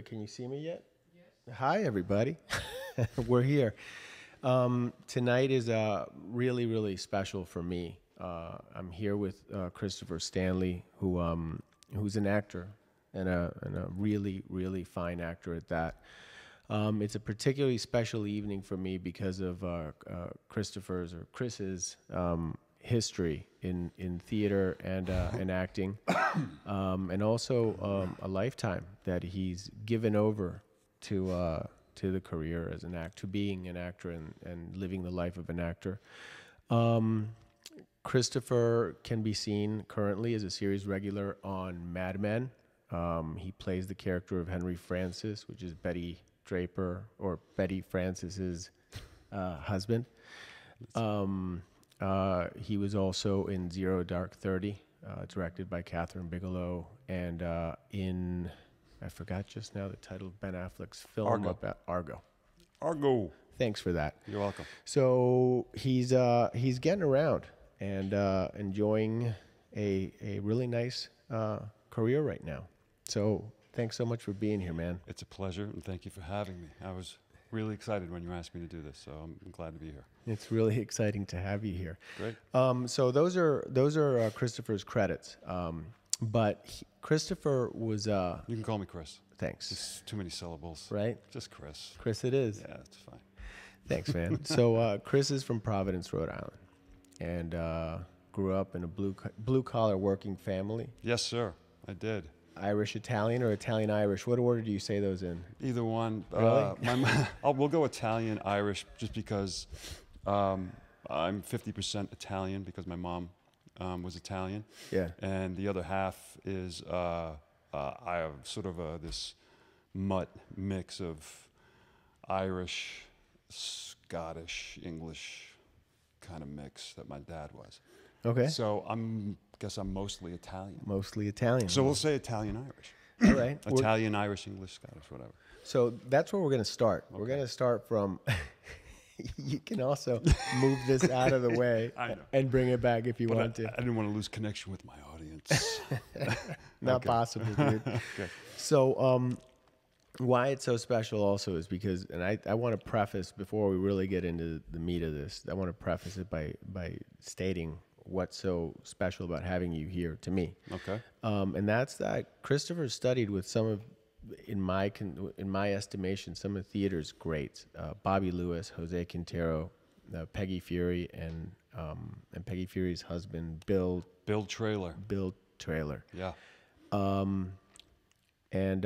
Perfect. Can you see me yet? Yes. Hi, everybody. We're here. Tonight is really, really special for me. I'm here with Christopher Stanley, who's an actor and a really, really fine actor at that. It's a particularly special evening for me because of Chris's history in theater and acting, and also a lifetime that he's given over to the career as to being an actor and living the life of an actor. Christopher can be seen currently as a series regular on Mad Men. He plays the character of Henry Francis, which is Betty Draper, or Betty Francis's husband. He was also in Zero Dark 30, directed by Catherine Bigelow, and I forgot just now the title of Ben Affleck's film about Argo. Argo. Thanks for that. You're welcome. So he's getting around and enjoying a really nice career right now. So thanks so much for being here, man. It's a pleasure, and thank you for having me. I was really excited when you asked me to do this, so I'm glad to be here. It's really exciting to have you here. Great. So those are Christopher's credits. But Christopher was... You can call me Chris. Thanks. Just too many syllables. Right? Just Chris. Chris it is. Yeah, it's fine. Thanks, man. So Chris is from Providence, Rhode Island, and grew up in a blue-collar working family. Yes, sir. I did. Irish-Italian or Italian-Irish? What order do you say those in? Either one. Really? We'll go Italian-Irish just because I'm 50% Italian because my mom was Italian. Yeah. And the other half is I have sort of this mutt mix of Irish, Scottish, English kind of mix that my dad was. Okay. So guess I'm mostly Italian. Mostly Italian. So we'll say Italian-Irish. All right. Italian, Irish, English, Scottish, whatever. So that's where we're going to start. Okay. We're going to start from... You can also move this out of the way and bring it back if you want to. I didn't want to lose connection with my audience. Not possible, dude. Okay. So why it's so special also is because, and I want to preface, before we really get into the meat of this, I want to preface it by stating what's so special about having you here to me. Okay. And that's that Christopher studied with some of, in my estimation, some of theater's greats: Bobby Lewis, Jose Quintero, Peggy Feury, and Peggy Feury's husband, Bill Trailer. Bill Trailer. Yeah. And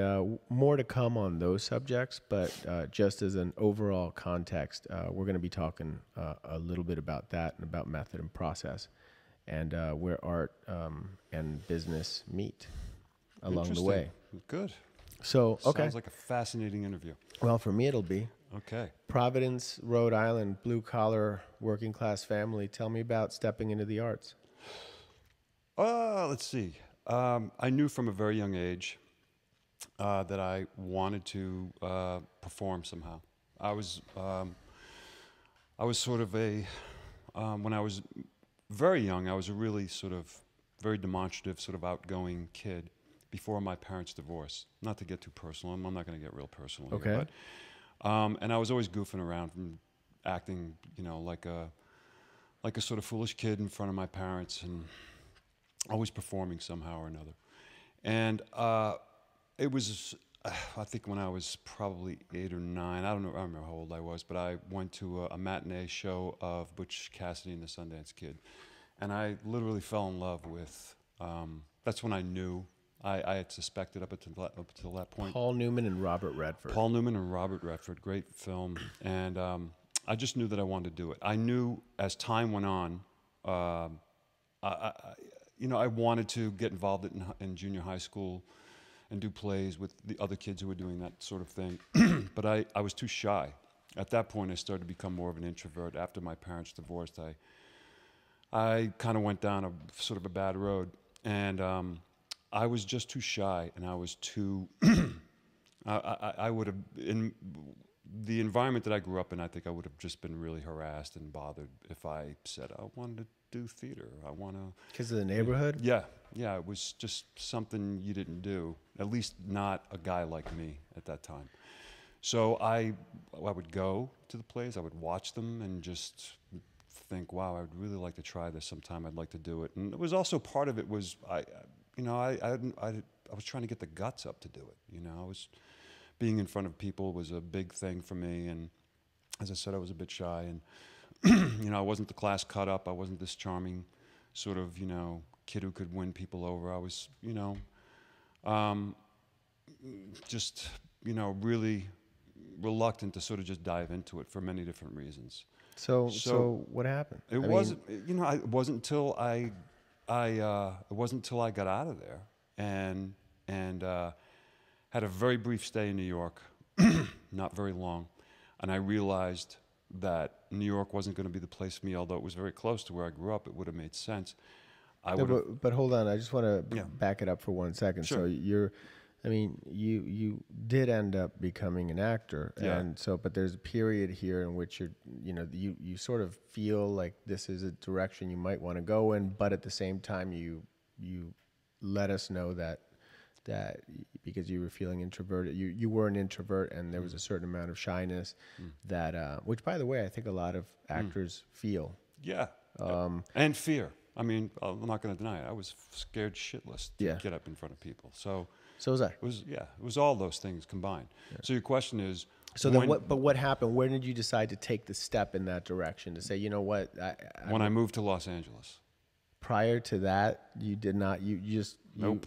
more to come on those subjects, but just as an overall context, we're going to be talking a little bit about that and about method and process, and where art and business meet along the way. Good. So, okay. Sounds like a fascinating interview. Well, for me, it'll be. Okay. Providence, Rhode Island, blue-collar, working-class family. Tell me about stepping into the arts. Let's see. I knew from a very young age that I wanted to perform somehow. I was sort of when I was very young, I was a really sort of very demonstrative, sort of outgoing kid. Before my parents' divorce, not to get too personal, I'm not going to get real personal here, but and I was always goofing around and acting, like a sort of foolish kid in front of my parents, and always performing somehow or another. And it was, I think, when I was probably 8 or 9. I don't remember how old I was, but I went to a matinee show of Butch Cassidy and the Sundance Kid, and I literally fell in love with. That's when I knew. I had suspected up until that point. Paul Newman and Robert Redford. Great film. And I just knew that I wanted to do it. I knew as time went on, I wanted to get involved in junior high school and do plays with the other kids who were doing that sort of thing. But I was too shy. At that point, I started to become more of an introvert. After my parents divorced, I kind of went down a sort of a bad road. And I was just too shy, and I was too. I would have the environment that I grew up in, I think I would have just been really harassed and bothered if I said I wanted to do theater. I want to. Because of the neighborhood? Yeah, yeah. It was just something you didn't do. At least not a guy like me at that time. So I would go to the plays. I would watch them and just think, wow, I'd really like to try this sometime. I'd like to do it. And it was also part of it was I was trying to get the guts up to do it. You know, I was being in front of people was a big thing for me. And as I said, I was a bit shy. And you know, I wasn't the class cut up. I wasn't this charming sort of, you know, kid who could win people over. I was, you know, just, you know, really reluctant to sort of just dive into it for many different reasons. So what happened? It wasn't, you know, it wasn't until I got out of there and had a very brief stay in New York, not very long, and I realized that New York wasn't going to be the place for me, although it was very close to where I grew up. It would have made sense. But hold on, I just want to back it up for 1 second. Sure. So you did end up becoming an actor, and so, but there's a period here in which you sort of feel like this is a direction you might want to go in, but at the same time you let us know that because you were feeling introverted, you were an introvert, and there was a certain amount of shyness that, which by the way, I think a lot of actors feel. Yeah, and fear. I mean, I'm not going to deny it. I was scared shitless to get up in front of people. So was I. It was all those things combined. Yeah. So your question is. So then what happened? When did you decide to take the step in that direction to say, you know what? When I moved to Los Angeles. Prior to that, you did not. Nope.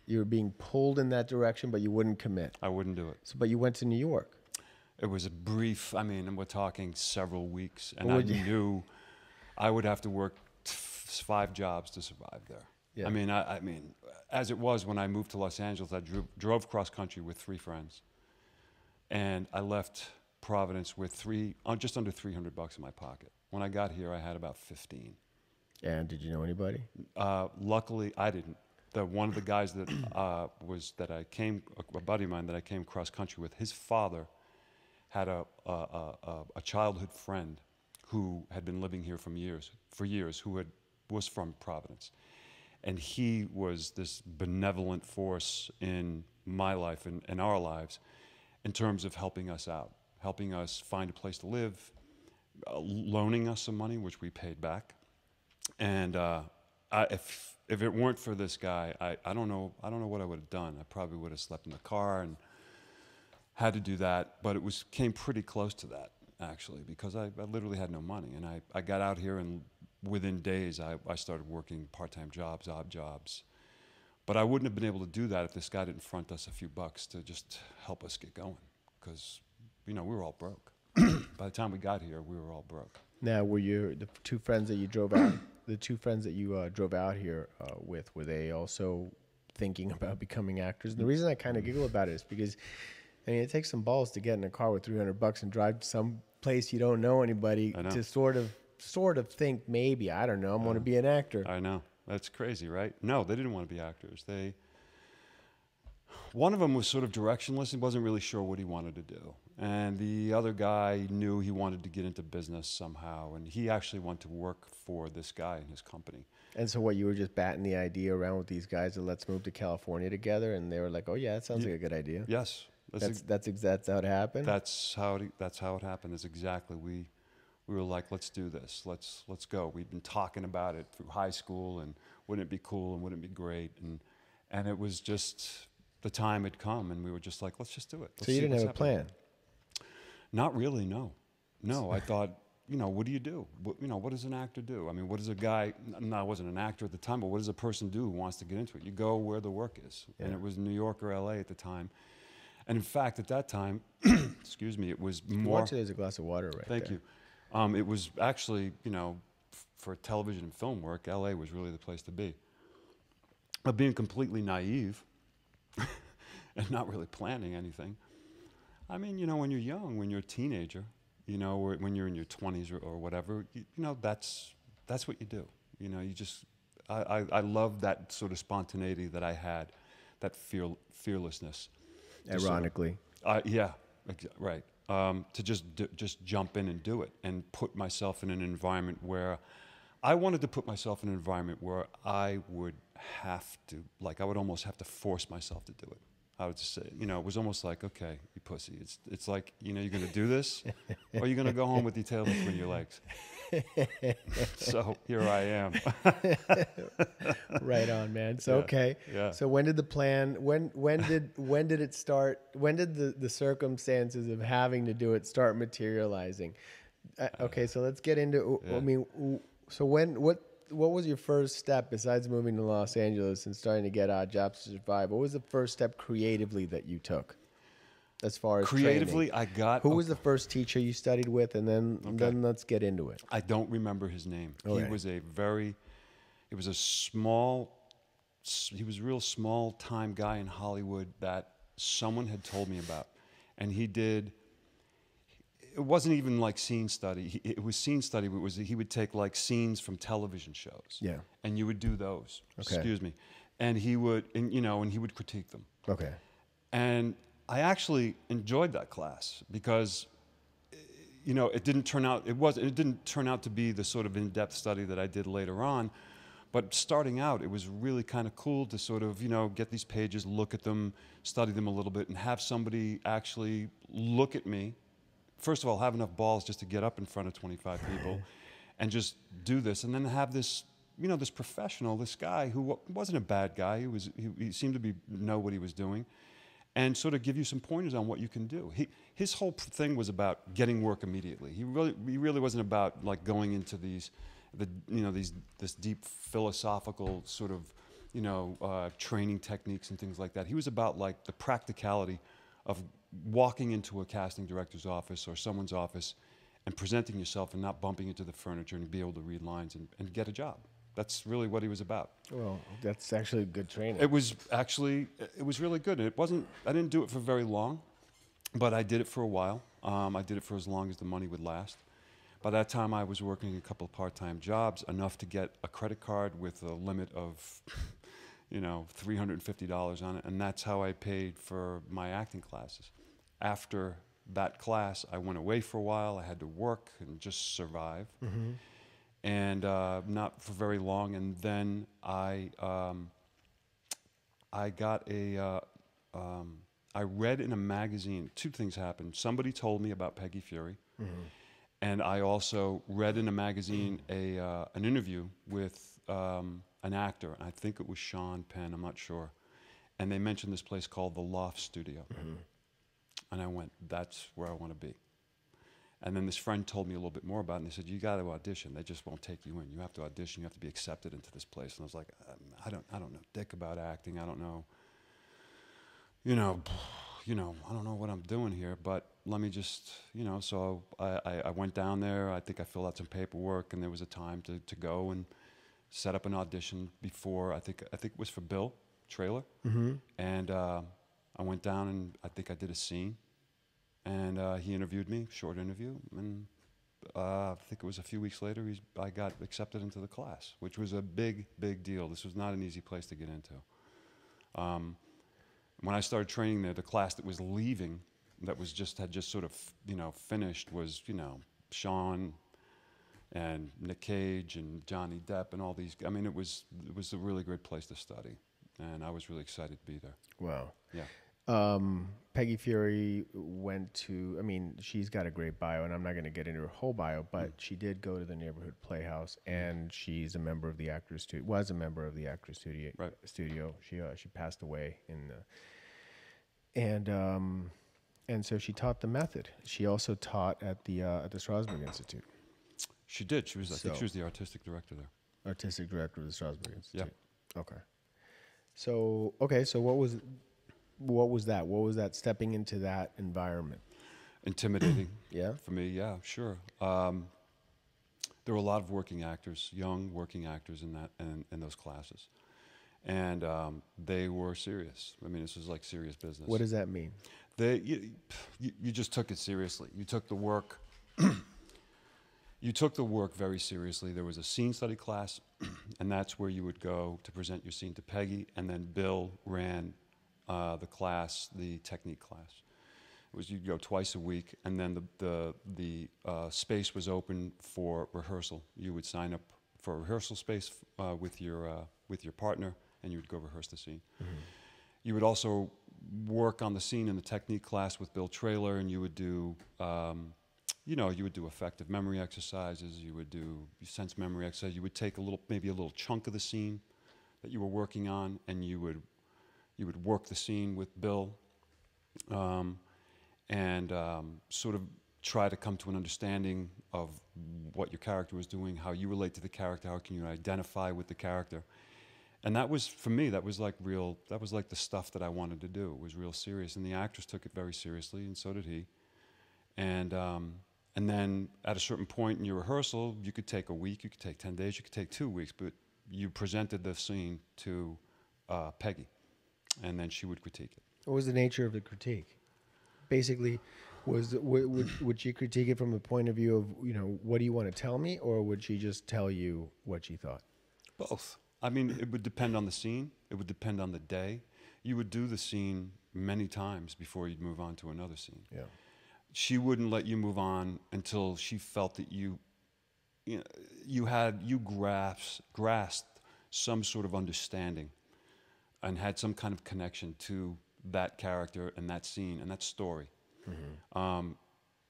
You were being pulled in that direction, but you wouldn't commit. I wouldn't do it. So, but you went to New York. It was a brief. I mean, and we're talking several weeks, and I knew I would have to work 5 jobs to survive there. Yeah. I mean, as it was when I moved to Los Angeles, I drove cross country with 3 friends, and I left Providence with just under $300 in my pocket. When I got here, I had about 15. And did you know anybody? Luckily, I didn't. One of the guys that a buddy of mine that I came cross country with, his father had a childhood friend who had been living here for years, who was from Providence. And he was this benevolent force in my life and in our lives in terms of helping us out, helping us find a place to live, loaning us some money, which we paid back. And if it weren't for this guy, I don't know what I would have done. I probably would have slept in the car and had to do that. But it came pretty close to that, actually, because I literally had no money. And I got out here, and within days, I started working part-time jobs, odd jobs. But I wouldn't have been able to do that if this guy didn't front us a few bucks to just help us get going, because, you know, we were all broke. By the time we got here, we were all broke. Now, were the 2 friends that you drove out, drove out here with, were they also thinking about becoming actors? And the reason I kind of giggle about it is because, I mean, it takes some balls to get in a car with $300 and drive to some place you don't know anybody to sort of think maybe, I don't know, I'm going to be an actor. I know. That's crazy, right? No, they didn't want to be actors. One of them was sort of directionless. He wasn't really sure what he wanted to do. And the other guy knew he wanted to get into business somehow. And he actually wanted to work for this guy in his company. And so what, you were just batting the idea around with these guys that let's move to California together? And they were like, oh, yeah, that sounds like a good idea. Yes. That's how it happened? That's how it happened. Is exactly. We were like, let's do this. Let's go. We'd been talking about it through high school, and wouldn't it be cool and wouldn't it be great? And it was just, the time had come, and we were just like, let's just do it. So you didn't have a plan? Not really, no. No, I thought, you know, what do you do? What does an actor do? I mean, what does a guy, no, I wasn't an actor at the time, but what does a person do who wants to get into it? You go where the work is. Yeah. And it was New York or LA at the time. And in fact, at that time, excuse me, it was more. There's a glass of water right Thank there. you. It was actually, you know, for television and film work, LA was really the place to be. But being completely naive and not really planning anything. I mean, you know, when you're young, when you're a teenager, you know, or when you're in your 20s or whatever, you know, that's what you do. You know, you just, I love that sort of spontaneity that I had, that fearlessness. Ironically. Yeah, right. to just jump in and do it and put myself in an environment where I wanted to put myself in an environment where I would have to, like, I would almost have to force myself to do it. I would just say, you know, it was almost like, okay, you pussy. It's like, you know, you're going to do this, or you're going to go home with your tail between your legs. So here I am. Right on, man. So, Yeah, okay. yeah. So when did the plan, when did it start, when did the circumstances of having to do it start materializing? Okay, so let's get into, Yeah. I mean, so what was your first step besides moving to Los Angeles and starting to get odd jobs to survive? What was the first step creatively that you took as far as Creatively, training? I got... Who was the first teacher you studied with? And then let's get into it. I don't remember his name. Okay. He was a real small time guy in Hollywood that someone had told me about. And he did, it wasn't even like scene study. It was scene study, but he would take like scenes from television shows. Yeah. And you would do those. Okay. Excuse me. And he would, and he would critique them. Okay. And I actually enjoyed that class because, you know, it didn't turn out to be the sort of in-depth study that I did later on. But starting out, it was really kind of cool to sort of, you know, get these pages, look at them, study them a little bit, and have somebody actually look at me. First of all, have enough balls just to get up in front of 25 people and just do this. And then have this, you know, this professional, this guy who wasn't a bad guy. He seemed to know what he was doing, and sort of give you some pointers on what you can do. His whole thing was about getting work immediately. He really wasn't about like going into this deep philosophical sort of, you know, training techniques and things like that. He was about like the practicality of walking into a casting director's office or someone's office and presenting yourself and not bumping into the furniture and be able to read lines and get a job. That's really what he was about. Well, that's actually good training. It was really good. And I didn't do it for very long, but I did it for a while. I did it for as long as the money would last. By that time, I was working a couple of part-time jobs, enough to get a credit card with a limit of, you know, $350 on it, and that's how I paid for my acting classes. After that class, I went away for a while. I had to work and just survive, and not for very long. And then I read in a magazine. Two things happened. Somebody told me about Peggy Feury. And I also read in a magazine an interview with an actor. I think it was Sean Penn, I'm not sure. And they mentioned this place called the Loft Studio. And I went, that's where I want to be. And then this friend told me a little bit more about it, and they said, you got to audition. They just won't take you in. You have to audition. You have to be accepted into this place. And I was like, I don't know dick about acting. I don't know, I don't know what I'm doing here, but let me just, so I went down there. I think I filled out some paperwork, and there was a time to go and set up an audition before, I think it was for Bill Trailer. And I went down, and I think I did a scene, and he interviewed me, short interview, and I think it was a few weeks later, I got accepted into the class, which was a big, big deal. This was not an easy place to get into. When I started training there, the class that was leaving, that had just sort of, finished, was, Sean and Nick Cage and Johnny Depp and all these. I mean, it was a really great place to study, and I was really excited to be there. Wow. Yeah. Peggy Feury went to, she's got a great bio, and I'm not going to get into her whole bio, but she did go to the Neighborhood Playhouse, and she's a member of the Actors Studio, was a member of the Actors Studio. Right. She passed away and so she taught the method. She also taught at the Strasberg Institute. She did. I think she was the artistic director there. Artistic director of the Strasberg Institute. Yeah. Okay. So what was that? What was that stepping into that environment? Intimidating. Yeah. For me, yeah, sure. There were a lot of working actors, young working actors in those classes, and they were serious. This was like serious business. What does that mean? You just took it seriously. You took the work. You took the work very seriously. There was a scene study class, and that's where you would go to present your scene to Peggy, and then Bill ran the class, the technique class. It was you'd go twice a week, and then the space was open for rehearsal. You would sign up for a rehearsal space with your partner, and you would go rehearse the scene. You would also work on the scene in the technique class with Bill Traylor, and you would do, you would do effective memory exercises. You would do sense memory exercises. You would take maybe a little chunk of the scene that you were working on, and you would work the scene with Bill, and sort of try to come to an understanding of what your character was doing, how you relate to the character, how can you identify with the character. And that was, for me, that was like the stuff that I wanted to do. It was real serious, and the actors took it very seriously, and so did he. And then at a certain point in your rehearsal, you could take a week, you could take 10 days, you could take 2 weeks, but you presented the scene to Peggy, and then she would critique it. What was the nature of the critique? Basically, would she critique it from the point of view of, what do you want to tell me, or would she just tell you what she thought? Both. I mean, it would depend on the scene. It would depend on the day. You would do the scene many times before you'd move on to another scene. Yeah. She wouldn't let you move on until she felt that you grasped some sort of understanding and had some kind of connection to that character and that scene and that story.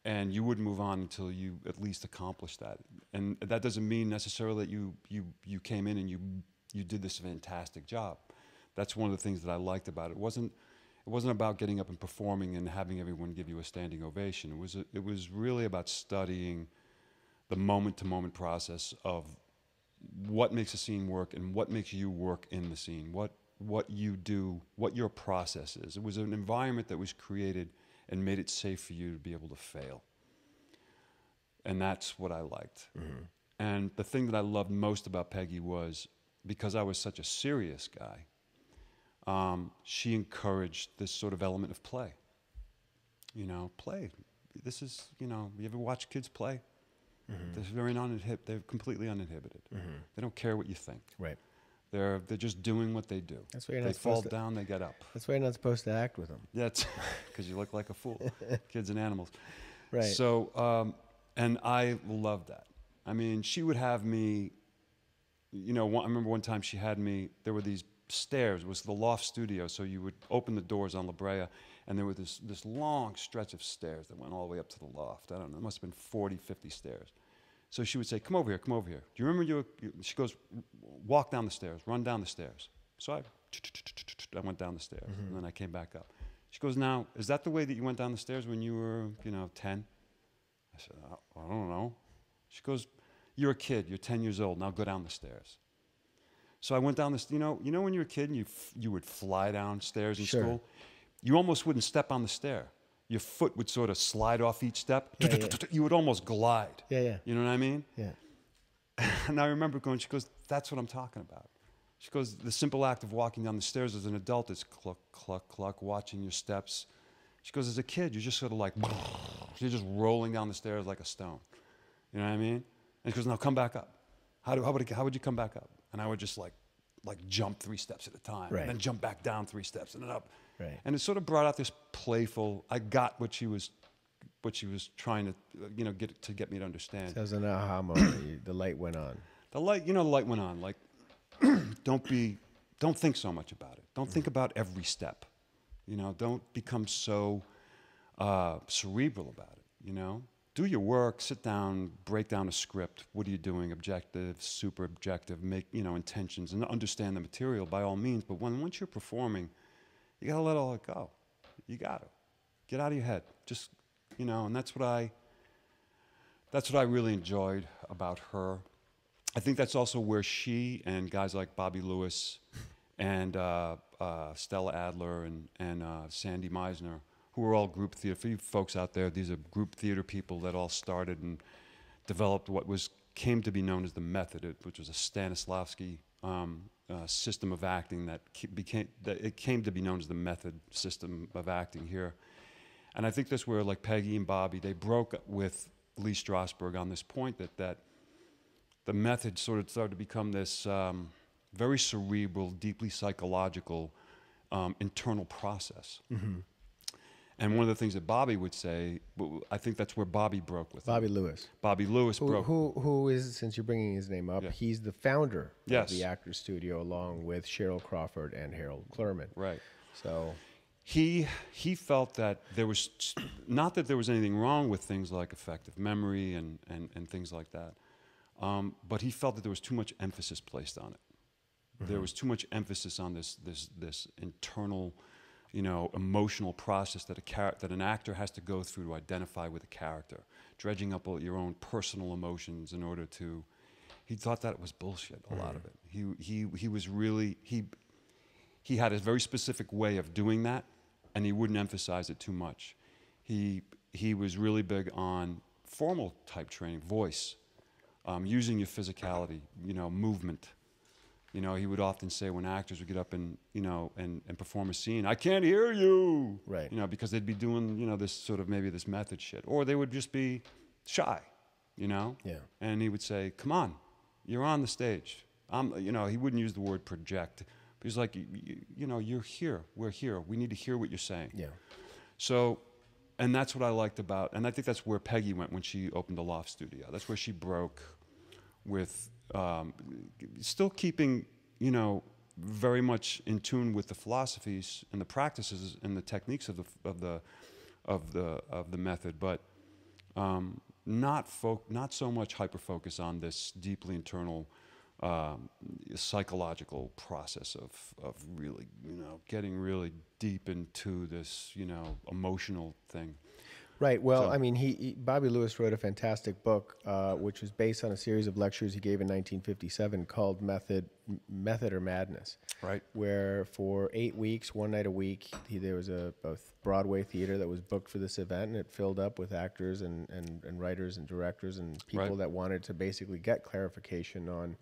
And you wouldn't move on until you at least accomplished that. And that doesn't mean necessarily that you came in and you did this fantastic job. That's one of the things that I liked about it. It wasn't about getting up and performing and having everyone give you a standing ovation. It was really about studying the moment-to-moment process of what makes a scene work and what makes you work in the scene, what you do, what your process is. It was an environment that was created and made it safe for you to be able to fail. And that's what I liked. And the thing that I loved most about Peggy was, because I was such a serious guy, she encouraged this sort of element of play. Play. This is, you ever watch kids play? They're completely uninhibited. They don't care what you think. Right. They're just doing what they do. That's why you're not they fall down, they get up. That's why you're not supposed to act with them. That's because you look like a fool. Kids and animals. Right. So, and I loved that. I mean, she would have me, I remember one time she had me, there were these stairs. It was the loft studio, so you would open the doors on La Brea, and there was this long stretch of stairs that went all the way up to the loft. I don't know, it must have been 40, 50 stairs. So she would say, come over here, come over here. Do you remember she goes, walk down the stairs, run down the stairs. So I went down the stairs, and then I came back up. She goes, now, is that the way that you went down the stairs when you were, 10? I said, I don't know. She goes, you're a kid, you're 10 years old, now go down the stairs. So I went down this, when you were a kid and you would fly downstairs in school, you almost wouldn't step on the stair. Your foot would sort of slide off each step. Yeah. You would almost glide. Yeah. You know what I mean? Yeah. And I remember going, she goes, that's what I'm talking about. She goes, the simple act of walking down the stairs as an adult is cluck, cluck, cluck, watching your steps. She goes, as a kid, you're just sort of like, you're just rolling down the stairs like a stone. You know what I mean? And she goes, now come back up. How would you come back up? And I would just like jump 3 steps at a time, right. And then jump back down 3 steps and then up. Right. And it sort of brought out this playful. I got what she was trying to get me to understand. So it was an aha moment. The light went on. The light went on. Like, don't think so much about it. Don't think about every step. Don't become so cerebral about it. Do your work, sit down, break down a script. What are you doing? Objective, super objective, make, intentions, and understand the material by all means. But once you're performing, you gotta let all it go. You gotta. Get out of your head. Just, and that's what I really enjoyed about her. I think that's also where she and guys like Bobby Lewis and Stella Adler and Sandy Meisner, who are all group theater. For you folks out there, these are group theater people that all started and developed what came to be known as the method, which was a Stanislavski system of acting that came to be known as the method system of acting here. And I think that's where, like Peggy and Bobby, they broke with Lee Strasberg on this point that the method sort of started to become this very cerebral, deeply psychological internal process. And one of the things that Bobby would say, I think that's where Bobby broke with Bobby him. Lewis. Bobby Lewis broke. Who is, since you're bringing his name up, Yeah. he's the founder Yes. of the Actors Studio, along with Cheryl Crawford and Harold Clurman. Right. So he felt that there was, not that there was anything wrong with things like effective memory and things like that, but he felt that there was too much emphasis placed on it. Mm-hmm. There was too much emphasis on this internal, emotional process that an actor has to go through to identify with a character, dredging up all your own personal emotions in order to. He thought that was bullshit. A lot of it. He was really he had a very specific way of doing that, and he wouldn't emphasize it too much. He was really big on formal type training, voice, using your physicality, movement. He would often say when actors would get up and perform a scene, "I can't hear you," right? Because they'd be doing this sort of maybe this method shit, or they would just be shy, Yeah. And he would say, "Come on, you're on the stage." He wouldn't use the word project. But he's like, "You're here. We're here. We need to hear what you're saying." Yeah. So, and that's what I liked about, and I think that's where Peggy went when she opened the Loft Studio. That's where she broke with. Still keeping, very much in tune with the philosophies and the practices and the techniques of the method, but not so much hyper focus on this deeply internal psychological process of really, getting really deep into this, emotional thing. Right. Well, so, I mean, Bobby Lewis wrote a fantastic book, which was based on a series of lectures he gave in 1957 called Method or Madness. Right. Where for 8 weeks, one night a week, there was a Broadway theater that was booked for this event, and it filled up with actors and writers and directors and people that wanted to basically get clarification on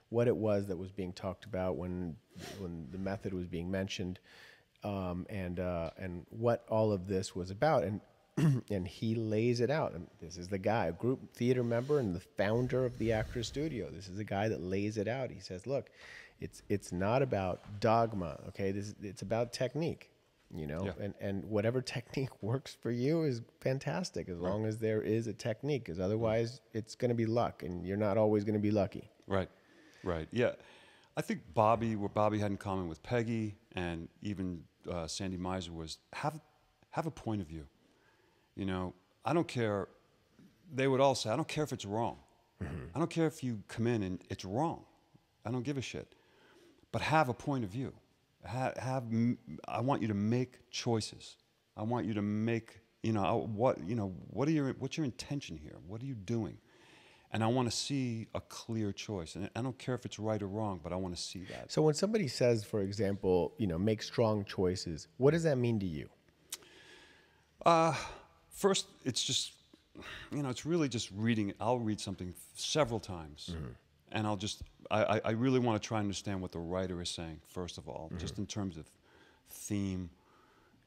what it was that was being talked about when the method was being mentioned, and what all of this was about. And he lays it out. And this is the guy, a group theater member and the founder of the Actors Studio. This is the guy that lays it out. He says, look, it's not about dogma, okay? It's about technique, Yeah. and whatever technique works for you is fantastic as long as there is a technique, because otherwise it's going to be luck, and you're not always going to be lucky. Right. Yeah. I think what Bobby had in common with Peggy and even Sandy Miser was have a point of view. I don't care. They would all say, I don't care if it's wrong. Mm-hmm. I don't care if you come in and it's wrong. I don't give a shit. But have a point of view. I want you to make choices. I want you to make, what's your intention here? What are you doing? And I want to see a clear choice. And I don't care if it's right or wrong, but I want to see that. So when somebody says, for example, make strong choices, what does that mean to you? First, it's just, it's really just reading. I'll read something several times, mm-hmm. and I really want to try and understand what the writer is saying, first of all, mm-hmm. just in terms of theme,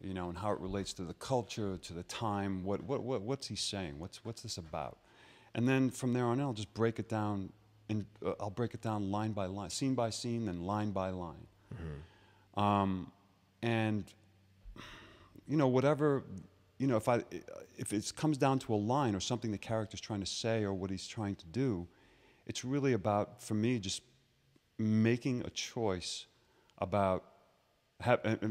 and how it relates to the culture, to the time. What's he saying? What's this about? And then from there on in, I'll just break it down, and I'll break it down line by line, scene by scene, then line by line. Mm-hmm. And whatever. If it comes down to a line or something the character's trying to say or what he's trying to do, it's really about, for me, just making a choice about,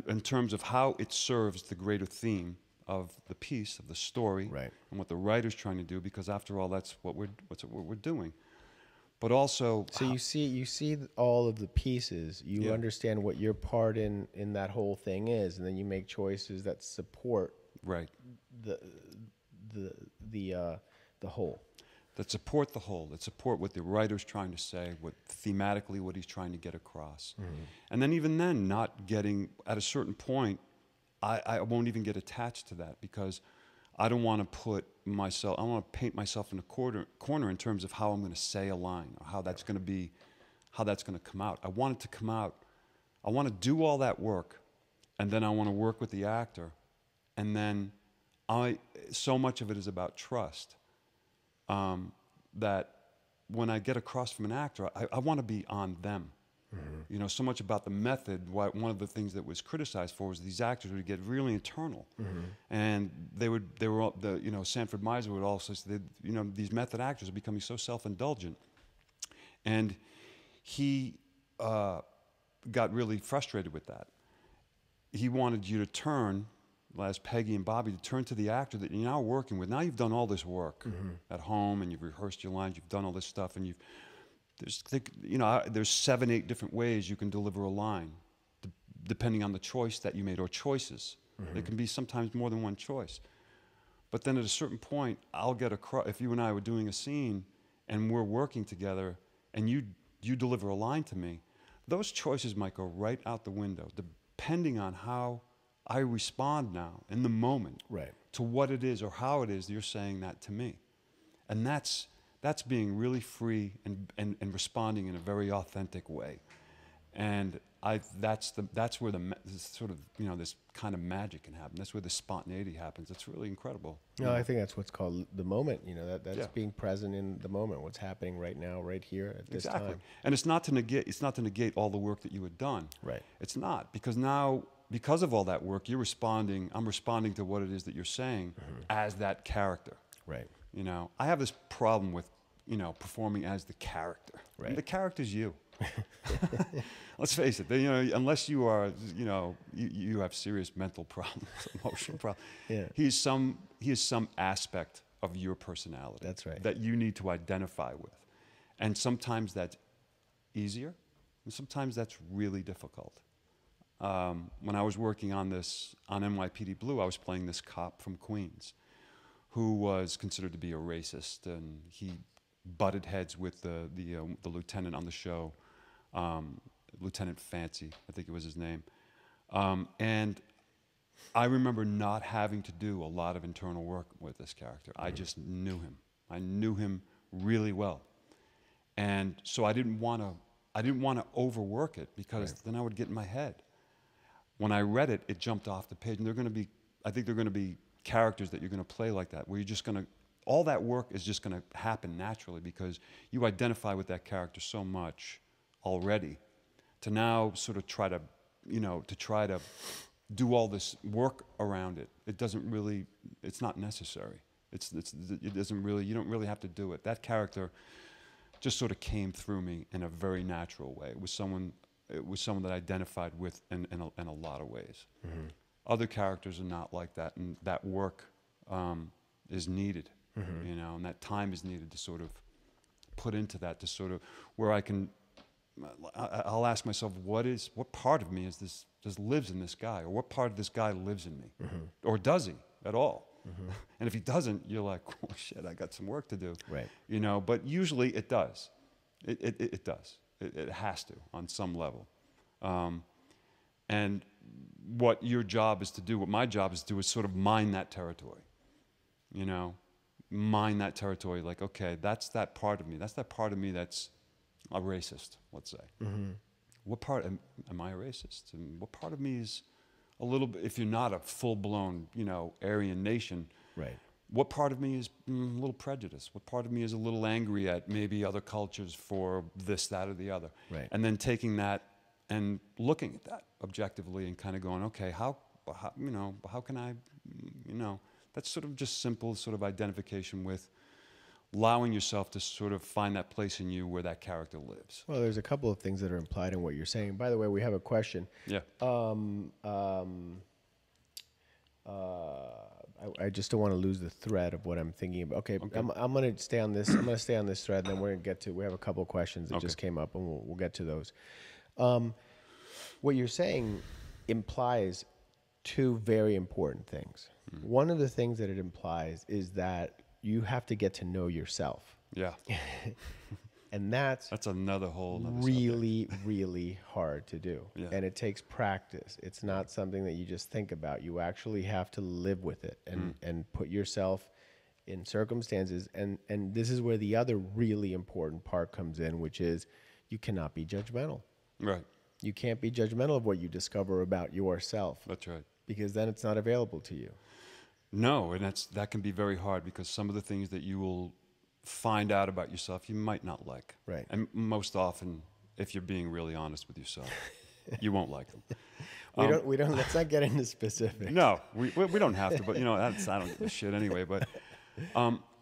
in terms of how it serves the greater theme of the piece, of the story, right. and what the writer's trying to do, because after all, that's what we're doing. But also, so you see all of the pieces. You understand what your part in that whole thing is, and then you make choices that support. Right. The whole. That support the whole. That support what the writer's trying to say, what thematically what he's trying to get across. Mm-hmm. And then even then, not getting at a certain point, I won't even get attached to that, because I don't want to put myself. I want to paint myself in a corner in terms of how I'm going to say a line or how that's going to be, how that's going to come out. I want it to come out. I want to do all that work, and then I want to work with the actor. And then so much of it is about trust, that when I get across from an actor, I want to be on them. You know, so much about the method. One of the things that was criticized for was these actors would get really internal, and they were all, you know, Sanford Meisner would also say that, you know, these method actors are becoming so self-indulgent, and he got really frustrated with that. He wanted you to turn, as Peggy and Bobby, to turn to the actor that you're now working with. Now you've done all this work at home, and you've rehearsed your lines, you've done all this stuff, and there's 7, 8 different ways you can deliver a line, depending on the choice that you made, or choices. There can be sometimes more than one choice. But then at a certain point, I'll get across, if you and I were doing a scene, and we're working together, and you deliver a line to me, those choices might go right out the window, depending on how I respond now in the moment to what it is or how it is that you're saying that to me. And that's being really free and responding in a very authentic way. And that's where the sort of, you know, this kind of magic can happen. That's where the spontaneity happens. It's really incredible. No, I think that's what's called the moment. You know, that's being present in the moment. What's happening right now, right here at this time. And it's not to negate all the work that you had done. Right. It's not, because now, because of all that work, I'm responding to what it is that you're saying as that character. Right. You know, I have this problem with, you know, performing as the character. Right. And the character's you. Let's face it. You know, unless you are, you know, you have serious mental problems, emotional problems. Yeah. He is some aspect of your personality. That's right. That you need to identify with, and sometimes that's easier, and sometimes that's really difficult. When I was working on this on NYPD Blue, I was playing this cop from Queens, who was considered to be a racist, and he butted heads with the lieutenant on the show, Lieutenant Fancy, I think it was his name. And I remember not having to do a lot of internal work with this character. I just knew him. I knew him really well, and so I didn't want to overwork it, because then I would get in my head. When I read it, it jumped off the page, and I think they're going to be characters that you're going to play like that, where you're just going to, all that work is just going to happen naturally, because you identify with that character so much already, to now sort of try to, you know, do all this work around it. It's not necessary. You don't really have to do it. That character just sort of came through me in a very natural way. It was someone that I identified with in a lot of ways. Other characters are not like that, and that work is needed, you know, and that time is needed to sort of put into that, to sort of, where I'll ask myself, what part of me just lives in this guy, or what part of this guy lives in me, or does he at all? And if he doesn't, you're like, oh shit, I got some work to do, right? You know, but usually it does. It does. It has to, on some level. And what your job is to do, what my job is to do, is sort of mine that territory. You know, mine that territory. Like, okay, that's that part of me. That's that part of me that's a racist, let's say. What part am I a racist? And what part of me is a little bit, if you're not a full-blown, you know, Aryan nation, right? What part of me is a little prejudiced? What part of me is a little angry at maybe other cultures for this, that, or the other? Right. And then taking that and looking at that objectively and kind of going, okay, how can I, you know, that's sort of just simple sort of identification with allowing yourself to sort of find that place in you where that character lives. Well, there's a couple of things that are implied in what you're saying. By the way, we have a question. Yeah. I just don't want to lose the thread of what I'm thinking about. Okay. I'm going to stay on this. I'm going to stay on this thread, and then we're going to get to. We have a couple of questions that just came up, and we'll get to those. What you're saying implies two very important things. One of the things that it implies is that you have to get to know yourself. Yeah. And that's another whole really, really hard to do. Yeah. And it takes practice. It's not something that you just think about. You actually have to live with it and put yourself in circumstances. And this is where the other really important part comes in, which is you cannot be judgmental. Right. You can't be judgmental of what you discover about yourself. That's right. Because then it's not available to you. No, and that can be very hard, because some of the things that you will find out about yourself you might not like. Right. And most often if you're being really honest with yourself. You won't like them. We don't, let's not get into specifics. No, we don't have to, but you know, I don't give a shit anyway. But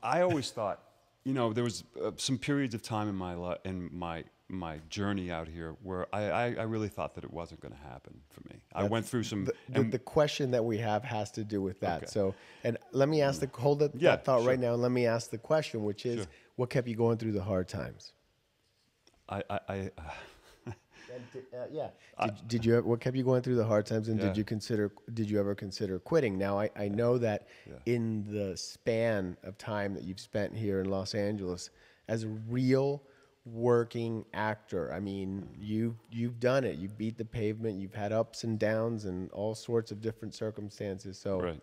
I always thought, you know, there was some periods of time in my journey out here where I really thought that it wasn't going to happen for me. I went through some. The question that we have has to do with that. Okay. So, and let me ask hold that thought sure. right now, and let me ask the question, which is, Sure. what kept you going through the hard times? Did you? What kept you going through the hard times, and Yeah. Did you ever consider quitting? Now, I know that in the span of time that you've spent here in Los Angeles as a real working actor, I mean, you've done it. You beat the pavement. You've had ups and downs and all sorts of different circumstances. So, Right.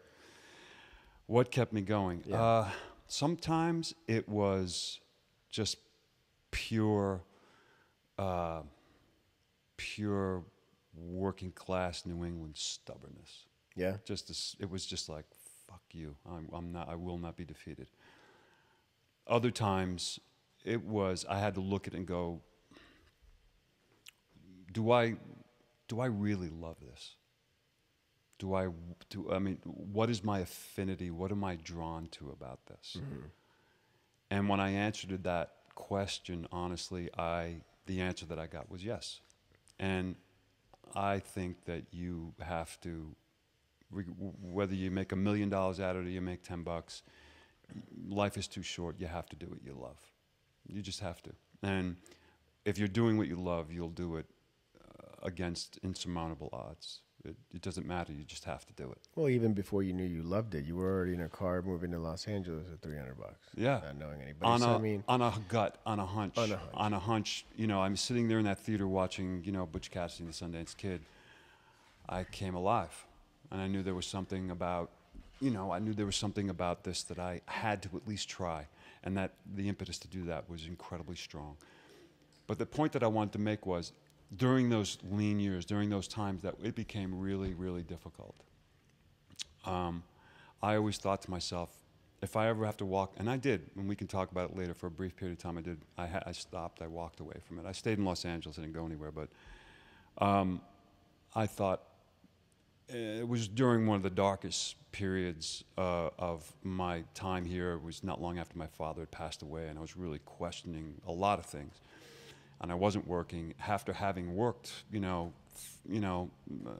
What kept me going? Yeah. Sometimes it was just pure working class New England stubbornness. Yeah. It was just like, fuck you. I will not be defeated. Other times it was, I had to look at it and go, do I really love this? I mean, what is my affinity? What am I drawn to about this? Mm-hmm. And when I answered that question, honestly, the answer that I got was yes. And I think that you have to, whether you make $1 million out of it or you make $10, life is too short. You have to do what you love. You just have to. And if you're doing what you love, you'll do it against insurmountable odds. It doesn't matter. You just have to do it. Well, even before you knew you loved it, you were already in a car moving to Los Angeles at $300. Yeah. Not knowing anybody. On a gut, on a hunch. You know, I'm sitting there in that theater watching, you know, Butch Cassidy and the Sundance Kid. I came alive. And I knew there was something about, you know, this that I had to at least try. And that the impetus to do that was incredibly strong. But the point that I wanted to make was, during those lean years, during those times that it became really, really difficult, I always thought to myself, if I ever have to walk, and I did, and we can talk about it later, for a brief period of time I did, I stopped, I walked away from it. I stayed in Los Angeles, I didn't go anywhere, but I thought, it was during one of the darkest periods of my time here. It was not long after my father had passed away, and I was really questioning a lot of things. And I wasn't working. After having worked, you know,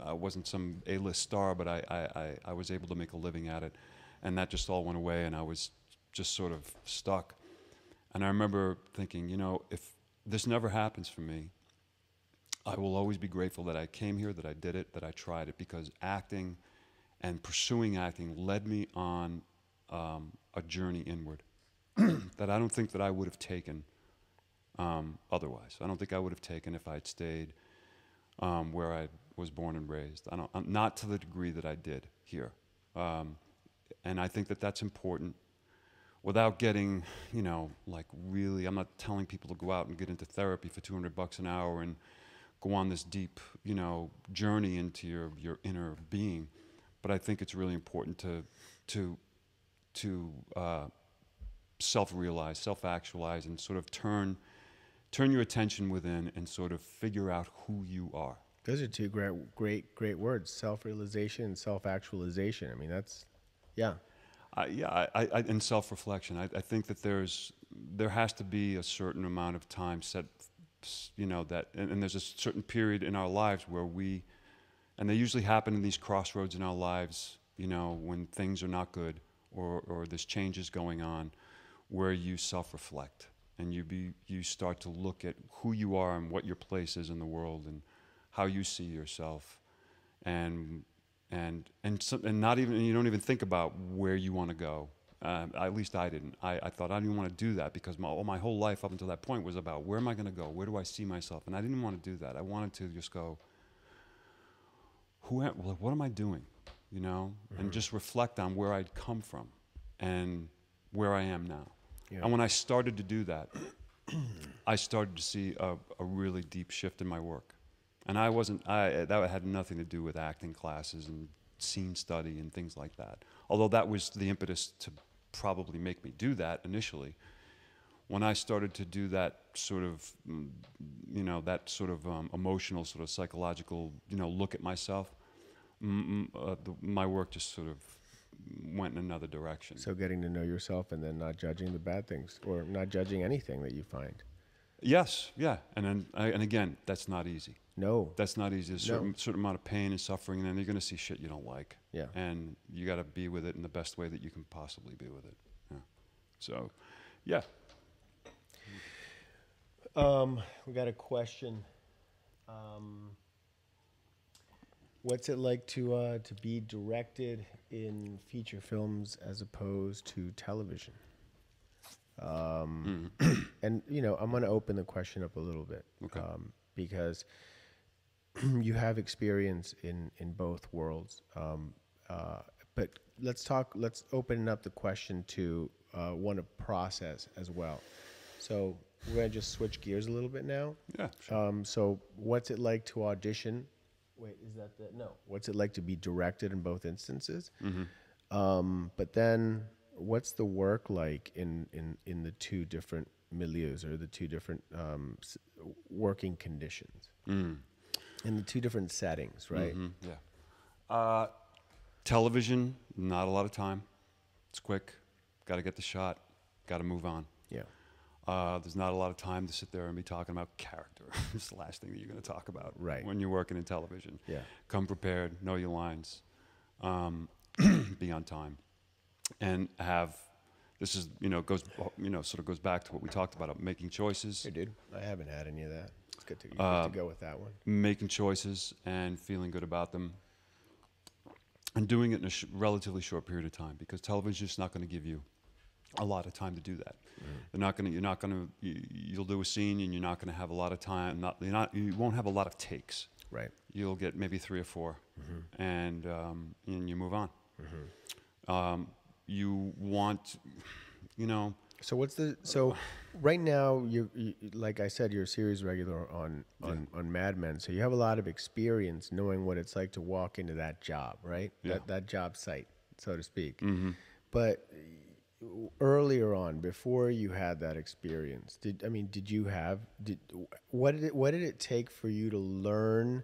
I wasn't some A-list star, but I was able to make a living at it, and that just all went away, and I was just sort of stuck. And I remember thinking, you know, if this never happens for me, I will always be grateful that I came here, that I did it, that I tried it, because acting and pursuing acting led me on a journey inward that I don't think that I would have taken otherwise. I don't think I would have taken if I'd stayed where I was born and raised. Not to the degree that I did here. And I think that that's important without getting, you know, like really, I'm not telling people to go out and get into therapy for $200 an hour and go on this deep, you know, journey into your inner being. But I think it's really important to self-realize, self-actualize, and sort of turn your attention within and sort of figure out who you are. Those are two great words: self-realization and self-actualization. I mean, that's, yeah. And self-reflection. I think that there has to be a certain amount of time set, you know, that, and there's a certain period in our lives where and they usually happen in these crossroads in our lives, you know, when things are not good or there's changes going on, where you self-reflect. And you start to look at who you are and what your place is in the world and how you see yourself, and not even, and you don't even think about where you want to go. At least I didn't. I thought I didn't want to do that because my whole life up until that point was about where am I going to go? Where do I see myself? And I didn't want to do that. I wanted to just go, what am I doing? You know, and just reflect on where I'd come from and where I am now. Yeah. And when I started to do that, I started to see a really deep shift in my work. And that had nothing to do with acting classes and scene study and things like that. Although that was the impetus to probably make me do that initially. when I started to do that sort of, emotional, sort of psychological, look at myself, my work just sort of went in another direction. So getting to know yourself and then not judging the bad things or not judging anything that you find. Yes, yeah, and again, that's not easy. No, that's not easy. There's a certain amount of pain and suffering, and then you're going to see shit you don't like. Yeah, and you got to be with it in the best way that you can possibly be with it. Yeah. So, yeah. We got a question. What's it like to be directed in feature films as opposed to television? And I'm going to open the question up a little bit, okay. Because you have experience in both worlds. But let's open up the question to one of process as well. So we're going to just switch gears a little bit now. Yeah. Sure. So what's it like to audition? Wait, is that no? What's it like to be directed in both instances? Mm-hmm. But then what's the work like in the two different milieus or the two different working conditions? In the two different settings, right? Mm-hmm. Yeah. Television, not a lot of time. It's quick. Got to get the shot. Got to move on. Yeah. There's not a lot of time to sit there and be talking about character. It's the last thing that you're going to talk about when you're working in television. Yeah. Come prepared, know your lines, be on time, and this is, goes back to what we talked about, making choices. Hey, dude, I haven't had any of that. It's good to go with that one. Making choices and feeling good about them, and doing it in a relatively short period of time, because television is just not going to give you a lot of time to do that. You'll do a scene and you're not going to have a lot of time. You won't have a lot of takes. Right. You'll get maybe 3 or 4, and you move on. You want, So right now you like I said, you're a series regular on Mad Men, so you have a lot of experience knowing what it's like to walk into that job, right? Yeah. That job site, so to speak. Mm-hmm. But earlier on, before you had that experience, what did it take for you to learn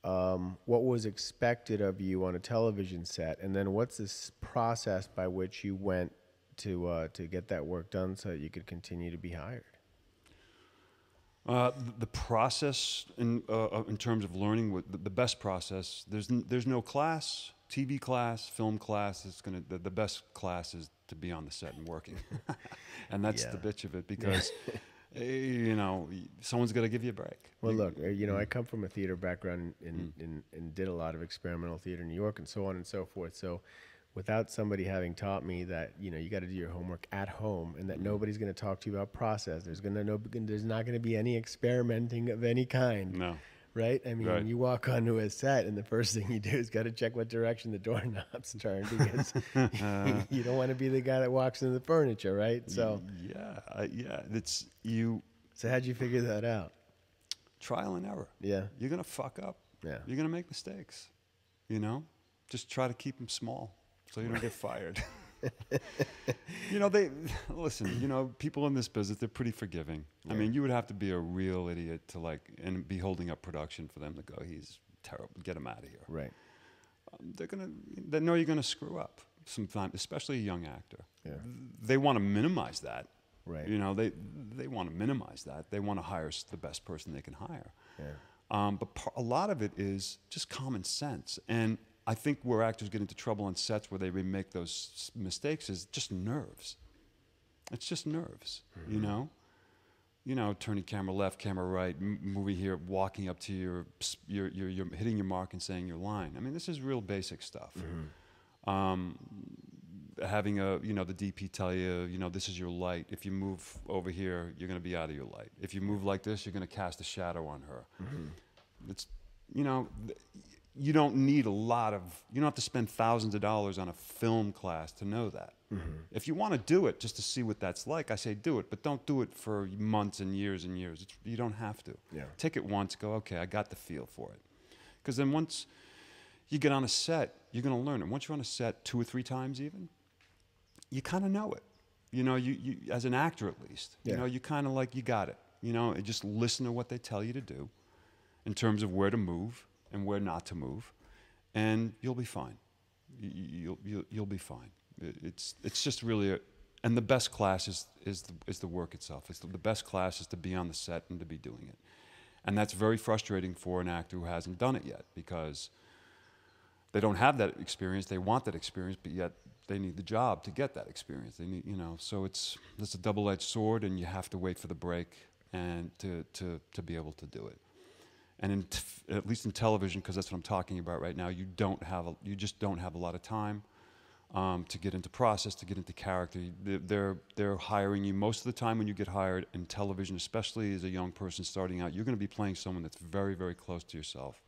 what was expected of you on a television set, and then what's this process by which you went to get that work done so that you could continue to be hired? The process in terms of learning, the best process. There's no class, TV class, film class. The best class is to be on the set and working, and that's the bitch of it, because someone's got to give you a break. Well, look, I come from a theater background and did a lot of experimental theater in New York and so on and so forth. So without somebody having taught me that, you got to do your homework at home and that nobody's going to talk to you about process, there's not going to be any experimenting of any kind. No. Right? I mean, you walk onto a set and the first thing you do is got to check what direction the doorknobs turn, because you don't want to be the guy that walks into the furniture, right? So it's you. So how'd you figure that out? Trial and error. Yeah. You're going to fuck up. Yeah. You're going to make mistakes. Just try to keep them small so you don't get fired. People in this business, they're pretty forgiving. Yeah. I mean, you would have to be a real idiot to and be holding up production for them to go, he's terrible, get him out of here. Right. They know you're gonna screw up sometime, especially a young actor. Yeah. They want to minimize that. Right. They want to minimize that. They want to hire the best person they can hire. Yeah. But a lot of it is just common sense. And I think where actors get into trouble on sets where they make those mistakes is just nerves. It's just nerves, turning camera left, camera right, movie here, walking up to you're hitting your mark and saying your line. I mean, this is real basic stuff. Having the DP tell you, this is your light. If you move over here, you're going to be out of your light. If you move like this, you're going to cast a shadow on her. It's, you don't need you don't have to spend thousands of dollars on a film class to know that. If you want to do it just to see what that's like, I say do it, but don't do it for months and years and years. You don't have to. Yeah. Take it once, go, okay, I got the feel for it. Because then once you get on a set, you're going to learn it. Once you're on a set 2 or 3 times even, you kind of know it. you know, you as an actor at least, you know, you kind of like, you got it. You know, and just listen to what they tell you to do in terms of where to move and where not to move, and you'll be fine. You'll be fine. It's just really and the best class is the work itself. The best class is to be on the set and to be doing it. And that's very frustrating for an actor who hasn't done it yet, because they don't have that experience. They want that experience, but yet they need the job to get that experience. They need, you know, so it's a double-edged sword, and you have to wait for the break and to be able to do it. And at least in television, because that's what I'm talking about right now, you just don't have a lot of time to get into process, to get into character. They're hiring you most of the time. When you get hired in television, especially as a young person starting out, you're going to be playing someone that's very, very close to yourself,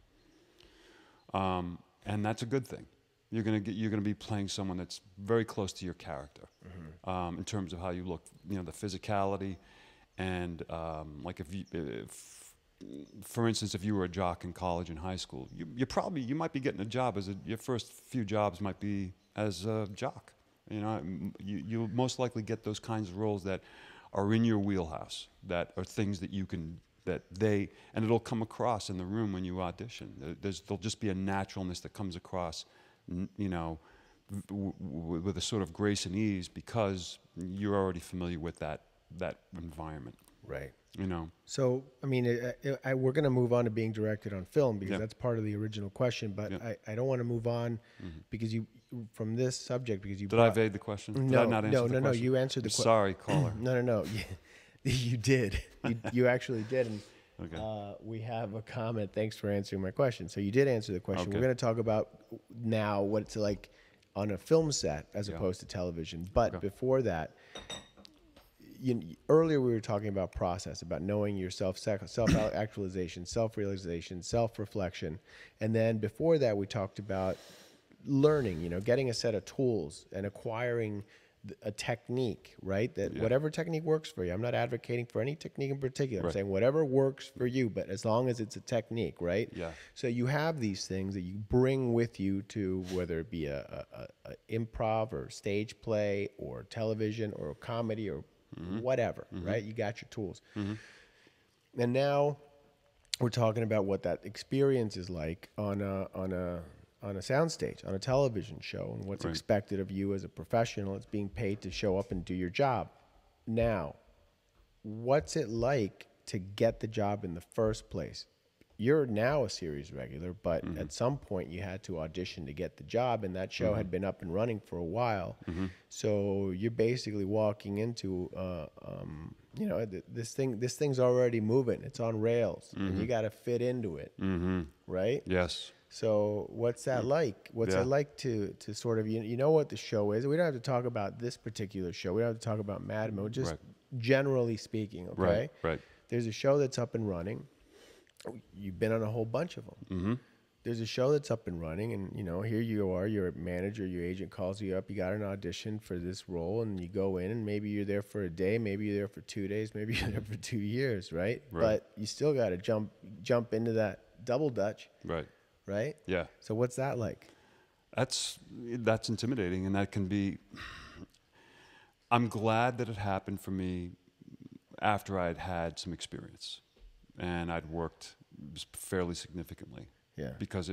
and that's a good thing. You're going to be playing someone that's very close to your character, in terms of how you look, you know, the physicality, and like for instance, if you were a jock in college and high school, you might be getting a job your first few jobs might be as a jock. You know, you'll most likely get those kinds of roles that are in your wheelhouse, that are things that you can, and it'll come across in the room when you audition. There'll just be a naturalness that comes across, you know, with a sort of grace and ease, because you're already familiar with that environment. Right. You know. So, I mean, we're going to move on to being directed on film, because that's part of the original question. But I don't want to move on because from this subject, because you did I evade the question? Did I not answer the question? No. You answered the question. Sorry, caller. No. You did. You actually did. And okay. We have a comment. Thanks for answering my question. So you did answer the question. Okay. We're going to talk about now what it's like on a film set as opposed to television. But before that, earlier we were talking about process, about knowing yourself, self-actualization, self-realization, self-reflection. And then before that, we talked about learning, you know, getting a set of tools and acquiring a technique, right? That whatever technique works for you. I'm not advocating for any technique in particular. I'm saying whatever works for you, but as long as it's a technique, right? Yeah. So you have these things that you bring with you to, whether it be a improv or stage play or television or comedy or whatever, right? You got your tools. And now we're talking about what that experience is like on a soundstage, on a television show, and what's expected of you as a professional. It's being paid to show up and do your job. Now, what's it like to get the job in the first place? You're now a series regular, but at some point you had to audition to get the job, and that show had been up and running for a while. So you're basically walking into, you know, this thing's already moving. It's on rails, and you got to fit into it, right? Yes. So what's that like? What's it like to sort of, you know what the show is? We don't have to talk about this particular show. We don't have to talk about Mad Men. Just generally speaking, okay? Right. There's a show that's up and running. You've been on a whole bunch of them. There's a show that's up and running, and you know, here you are, your manager, your agent calls you up, you got an audition for this role, and you go in, and maybe you're there for a day, maybe you're there for 2 days, maybe you're there for 2 years, right? But you still got to jump into that double dutch. Right? Yeah. So what's that like? That's intimidating, and that can be. I'm glad that it happened for me after I'd had some experience, and I'd worked fairly significantly. Yeah. Because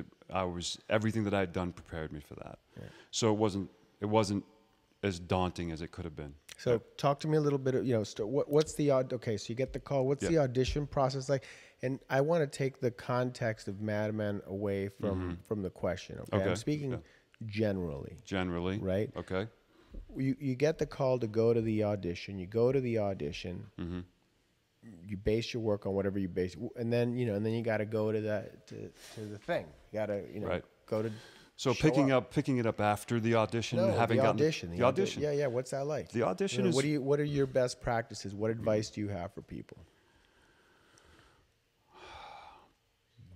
everything that I'd done prepared me for that. Yeah. So it wasn't as daunting as it could have been. So talk to me a little bit. You know, what's the okay? So you get the call. What's the audition process like? And I want to take the context of Mad Men away from the question. Okay, I'm speaking generally. Generally, right? Okay. You get the call to go to the audition. You go to the audition. You base your work on whatever you base, and then you got to go to the thing. You got to go to. So picking it up after the audition, having gotten the audition. Yeah. What's that like? The audition is. What are your best practices? What advice do you have for people?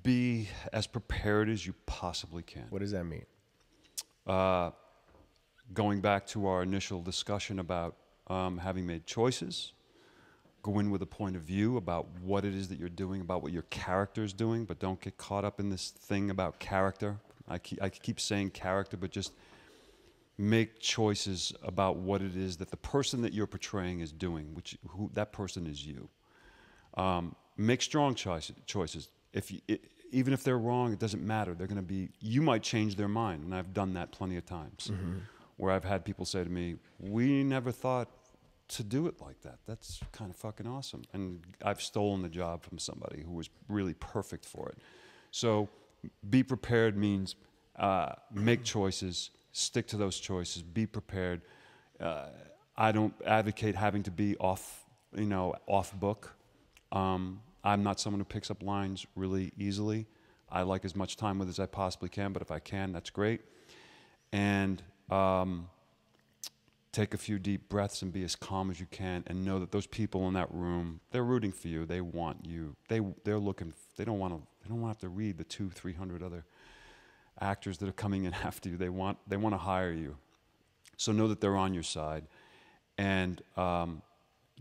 Be as prepared as you possibly can. What does that mean? Going back to our initial discussion about having made choices, go in with a point of view about what it is that you're doing, about what your character's doing, but don't get caught up in this thing about character. I keep saying character, but just make choices about what it is that the person that you're portraying is doing, who that person is you. Make strong choices. Even if they're wrong, it doesn't matter. They're going to be. You might change their mind, and I've done that plenty of times, where I've had people say to me, "We never thought to do it like that. That's kind of fucking awesome." And I've stolen the job from somebody who was really perfect for it. So, be prepared means make choices, stick to those choices, be prepared. I don't advocate having to be off book. I'm not someone who picks up lines really easily. I like as much time with as I possibly can, but if I can, that's great. And take a few deep breaths and be as calm as you can, and know that those people in that room, they're rooting for you. They want you. They're looking. They don't want to have to read the 200-300 other actors that are coming in after you. They want to hire you. So know that they're on your side, and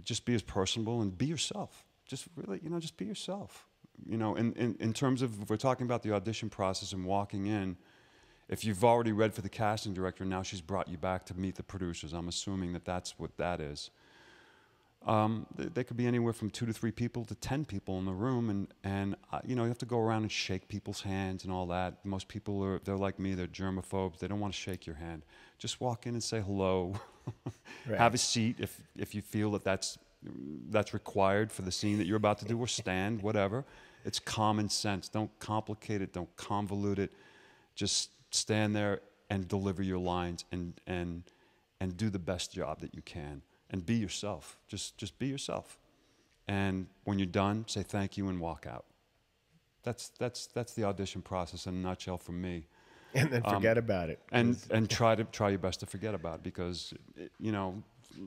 just be as personable and be yourself. Just really, just be yourself. In terms of, if we're talking about the audition process and walking in, if you've already read for the casting director, now she's brought you back to meet the producers. I'm assuming that that's what that is. They could be anywhere from 2 to 3 people to 10 people in the room, and you have to go around and shake people's hands and all that. Most people they're like me, they're germaphobes. They don't want to shake your hand. Just walk in and say hello. Right. Have a seat if you feel that's required for the scene that you're about to do, or stand, whatever. It's common sense. Don't complicate it. Don't convolute it. Just stand there and deliver your lines and do the best job that you can, and be yourself. Just be yourself. And when you're done, say thank you and walk out. That's the audition process in a nutshell from me. And then forget about it. And try your best to forget about it, because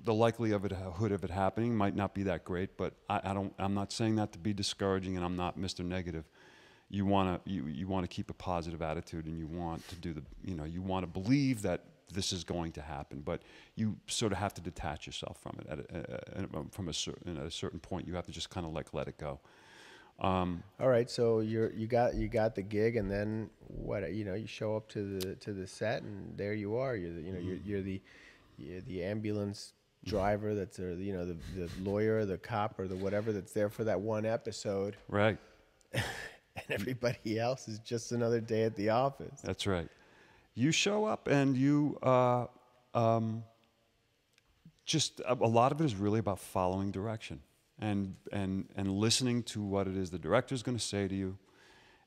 the likelihood of it happening might not be that great, but I'm not saying that to be discouraging, and I'm not Mr. Negative. You want to keep a positive attitude, and you want to do you want to believe that this is going to happen, but you sort of have to detach yourself from it at a certain point. You have to just kind of let it go. All right, so you got the gig, and then what? You show up to the set, and there you are. You're the ambulance driver that's the lawyer, the cop, or the whatever that's there for that one episode. Right. And everybody else is just another day at the office. That's right. You show up, and you just a lot of it is really about following direction and listening to what it is the director's going to say to you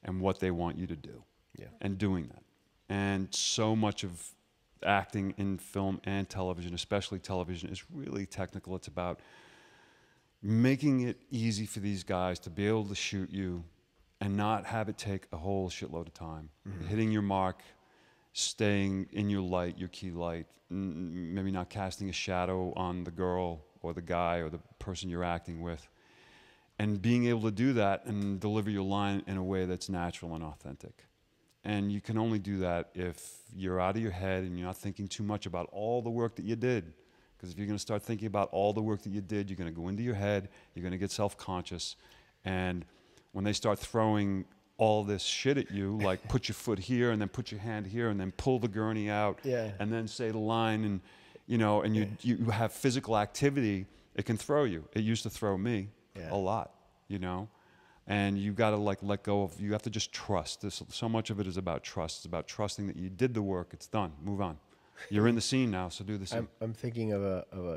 and what they want you to do. Yeah. And doing that. And so much of acting in film and television, especially television, is really technical. It's about making it easy for these guys to be able to shoot you and not have it take a whole shitload of time. Mm-hmm. Hitting your mark, staying in your light, your key light, maybe not casting a shadow on the girl or the guy or the person you're acting with, and being able to do that and deliver your line in a way that's natural and authentic. And you can only do that if you're out of your head and you're not thinking too much about all the work that you did. Because if you're going to start thinking about all the work that you did, you're going to go into your head, you're going to get self-conscious, and when they start throwing all this shit at you, like put your foot here and then put your hand here and then pull the gurney out, yeah, and then say the line, and you have physical activity, it can throw you. It used to throw me a lot, and you got to let go of. You have to just trust. So much of it is about trust. It's about trusting that you did the work. It's done. Move on. You're in the scene now, so do the scene. I'm thinking of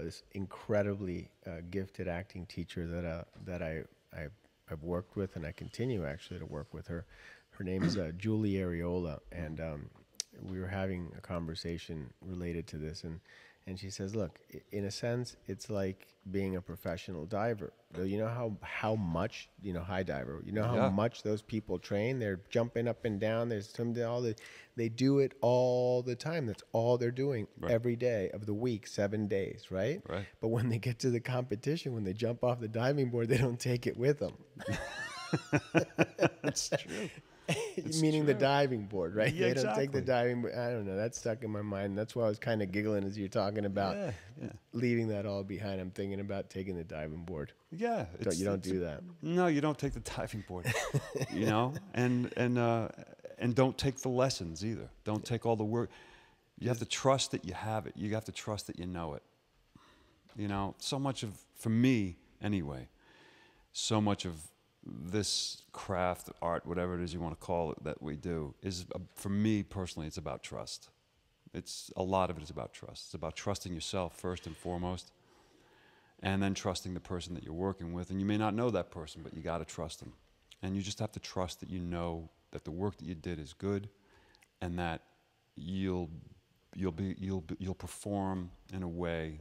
this incredibly gifted acting teacher that I've worked with, and I continue actually to work with her. Her name is Julie Ariola, and we were having a conversation related to this, and she says, look, in a sense, it's like being a professional diver. You know how much, high diver, how much those people train? They're jumping up and down. They do it all the time. That's all they're doing every day of the week, 7 days, right? Right. But when they get to the competition, when they jump off the diving board, they don't take it with them. That's true. Meaning the diving board, right? Yeah, they don't take the diving board. I don't know. That's stuck in my mind. That's why I was kind of giggling as you're talking about leaving that all behind. I'm thinking about taking the diving board. Yeah. You don't do that. No, you don't take the diving board, and don't take the lessons either. Don't take all the work. You have to trust that you have it. You have to trust that you know it. You know, so much of, for me anyway, so much of this craft, art, whatever it is you want to call it that we do is, for me personally, it's about trust. It's a lot of it is about trust. It's about trusting yourself first and foremost, and then trusting the person that you're working with. And you may not know that person, but you got to trust them. And you just have to trust that you know that the work that you did is good, and that you'll perform in a way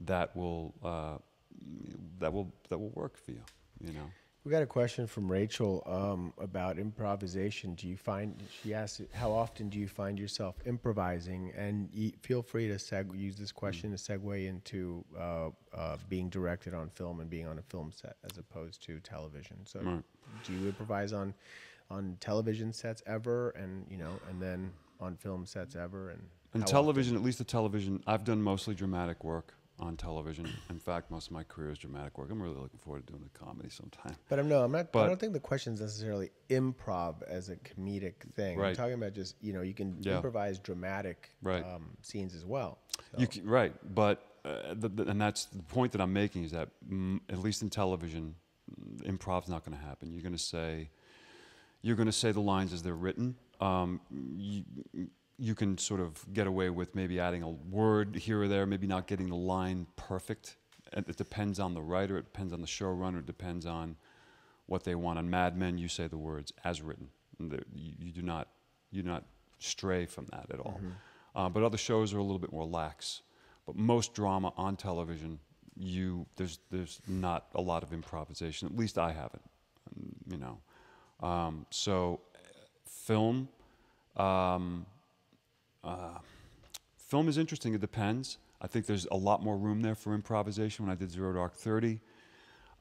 that will work for you. You know. We got a question from Rachel about improvisation. She asked, how often do you find yourself improvising? And feel free to use this question to segue into being directed on film and being on a film set as opposed to television. So do you improvise on television sets ever, and then on film sets ever? And television, at least the television, I've done mostly dramatic work on television. In fact, most of my career is dramatic work. I'm really looking forward to doing the comedy sometime. But I'm not. I don't think the question is necessarily improv as a comedic thing. Right. I'm talking about just you can improvise dramatic scenes as well. So. But and that's the point that I'm making, is that at least in television, improv's not going to happen. You're going to say the lines as they're written. You can sort of get away with maybe adding a word here or there, maybe not getting the line perfect. It depends on the writer, it depends on the showrunner, it depends on what they want. On Mad Men, you say the words as written. You do not stray from that at all. Mm-hmm. But other shows are a little bit more lax. But most drama on television, there's not a lot of improvisation. At least I haven't. So film. Film is interesting. It depends. I think there's a lot more room there for improvisation. When I did Zero Dark 30,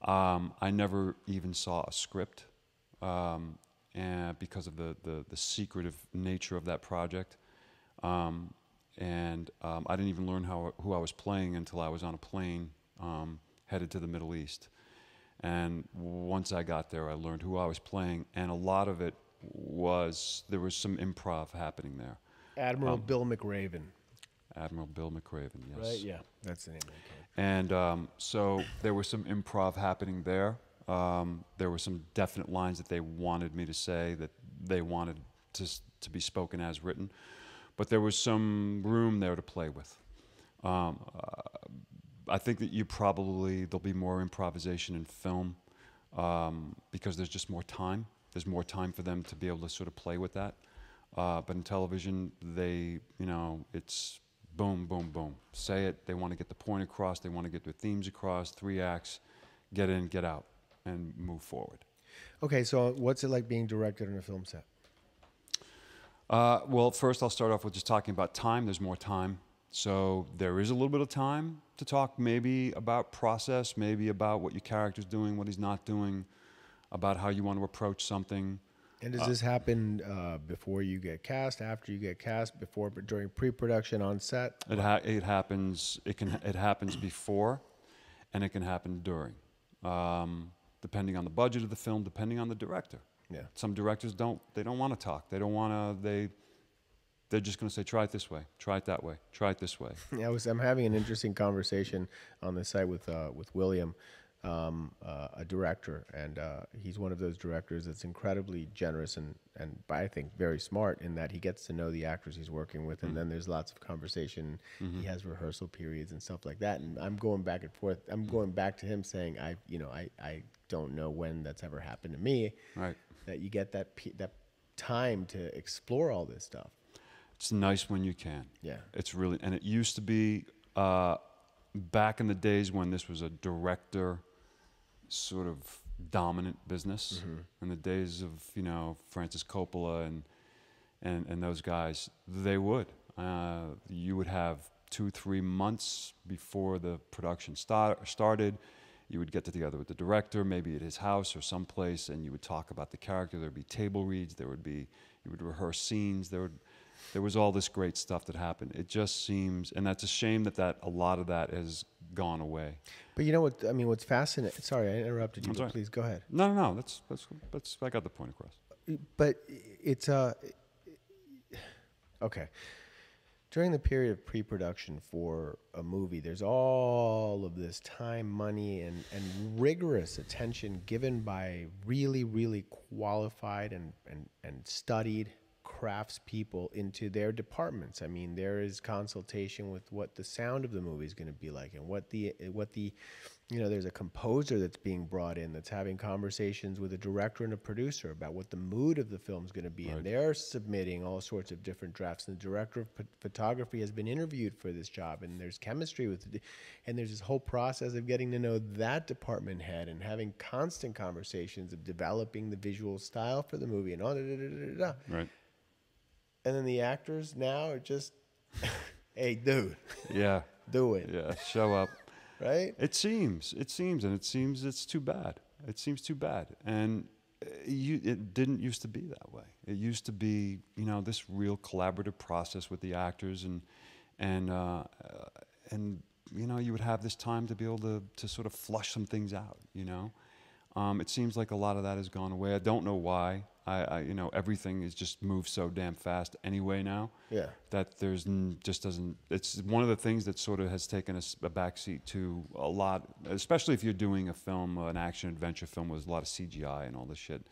I never even saw a script, and because of the secretive nature of that project. I didn't even learn who I was playing until I was on a plane headed to the Middle East. And once I got there, I learned who I was playing, and a lot of it there was some improv happening there. Admiral Bill McRaven. Admiral Bill McRaven, yes. Right, yeah, that's the name of the character. And so there was some improv happening there. There were some definite lines that they wanted me to say, that they wanted to be spoken as written. But there was some room there to play with. I think that there'll be more improvisation in film because there's just more time. There's more time for them to be able to sort of play with that. But in television, it's boom, boom, boom. Say it. They want to get the point across. They want to get their themes across. 3 acts, get in, get out, and move forward. Okay, so what's it like being directed on a film set? Well, first I'll start off with just talking about time. There's more time. So there is a little bit of time to talk maybe about process, maybe about what your character's doing, what he's not doing, about how you want to approach something. And does this happen before you get cast, after you get cast, during pre-production on set? It happens. It happens before, and it can happen during, depending on the budget of the film, depending on the director. Yeah. Some directors don't want to talk. They don't want to. They're just going to say, try it this way, try it that way, try it this way. Yeah, I'm having an interesting conversation on the site with William. A director, and he's one of those directors that's incredibly generous and I think very smart in that he gets to know the actors he's working with, and then there's lots of conversation. He has rehearsal periods and stuff like that, and I'm going back and forth. I'm going back to him saying, I don't know when that's ever happened to me. Right. That you get that time to explore all this stuff. It's nice when you can. Yeah. It's really, and it used to be back in the days when this was a director sort of dominant business, in the days of Francis Coppola and those guys. You would have 2-3 months before the production started. You would get together with the director, maybe at his house or someplace, and you would talk about the character. There'd be table reads. You would rehearse scenes. There was all this great stuff that happened. It just seems, and that's a shame that a lot of that has gone away. But you know what? I mean, what's fascinating. Sorry, I interrupted you. But please go ahead. No. That's. I got the point across. But it's okay. during the period of pre-production for a movie, there's all of this time, money, and rigorous attention given by really, really qualified and studied craftspeople into their departments. I mean, there is consultation with what the sound of the movie is going to be like, and what the there's a composer that's being brought in that's having conversations with a director and a producer about what the mood of the film is going to be, and they're submitting all sorts of different drafts. And the director of photography has been interviewed for this job, and there's chemistry with it, and there's this whole process of getting to know that department head and having constant conversations of developing the visual style for the movie and all that. Right. And then the actors now are just, hey, dude. Yeah. Do it. Yeah. Show up. Right? It seems it's too bad. It seems too bad. And it didn't used to be that way. It used to be, this real collaborative process with the actors, and you would have this time to be able to sort of flush some things out, It seems like a lot of that has gone away. I don't know why. Everything is just moved so damn fast anyway now. Yeah. That it's one of the things that sort of has taken a backseat to a lot, especially if you're doing a film, an action adventure film with a lot of CGI and all this shit.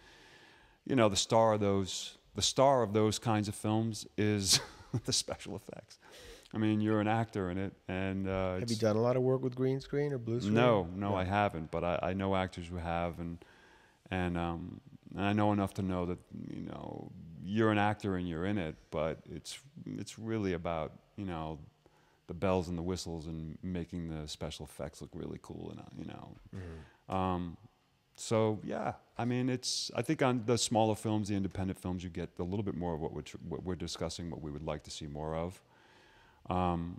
The star of those kinds of films is the special effects. I mean, you're an actor in it, and have you done a lot of work with green screen or blue screen? No, I haven't, but I know actors who have, and I know enough to know that you're an actor and you're in it, but it's really about the bells and the whistles and making the special effects look really cool, So yeah, I mean, I think on the smaller films, the independent films, you get a little bit more of what we're discussing, what we would like to see more of.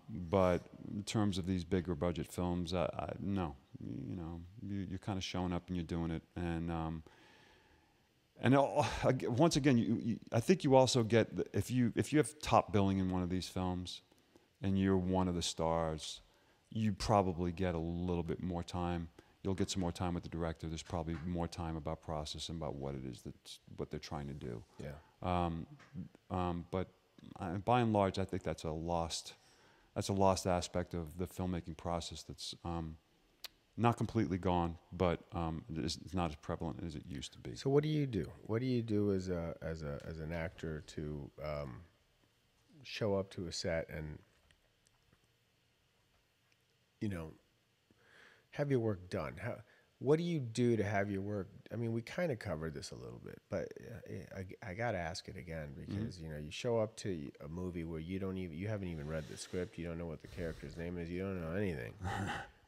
But in terms of these bigger budget films, no, you're kind of showing up and you're doing it, and once again, I think you also get, if you have top billing in one of these films, and you're one of the stars, you probably get a little bit more time. You'll get some more time with the director. There's probably more time about process and about what it is what they're trying to do. Yeah. But by and large, I think that's a lost aspect of the filmmaking process. That's not completely gone, but it's not as prevalent as it used to be. So what do you do? What do you do as an actor to show up to a set and have your work done? What do you do to have your work? I mean, we kind of covered this a little bit, but I got to ask it again, because you show up to a movie where you haven't even read the script, you don't know what the character's name is, you don't know anything,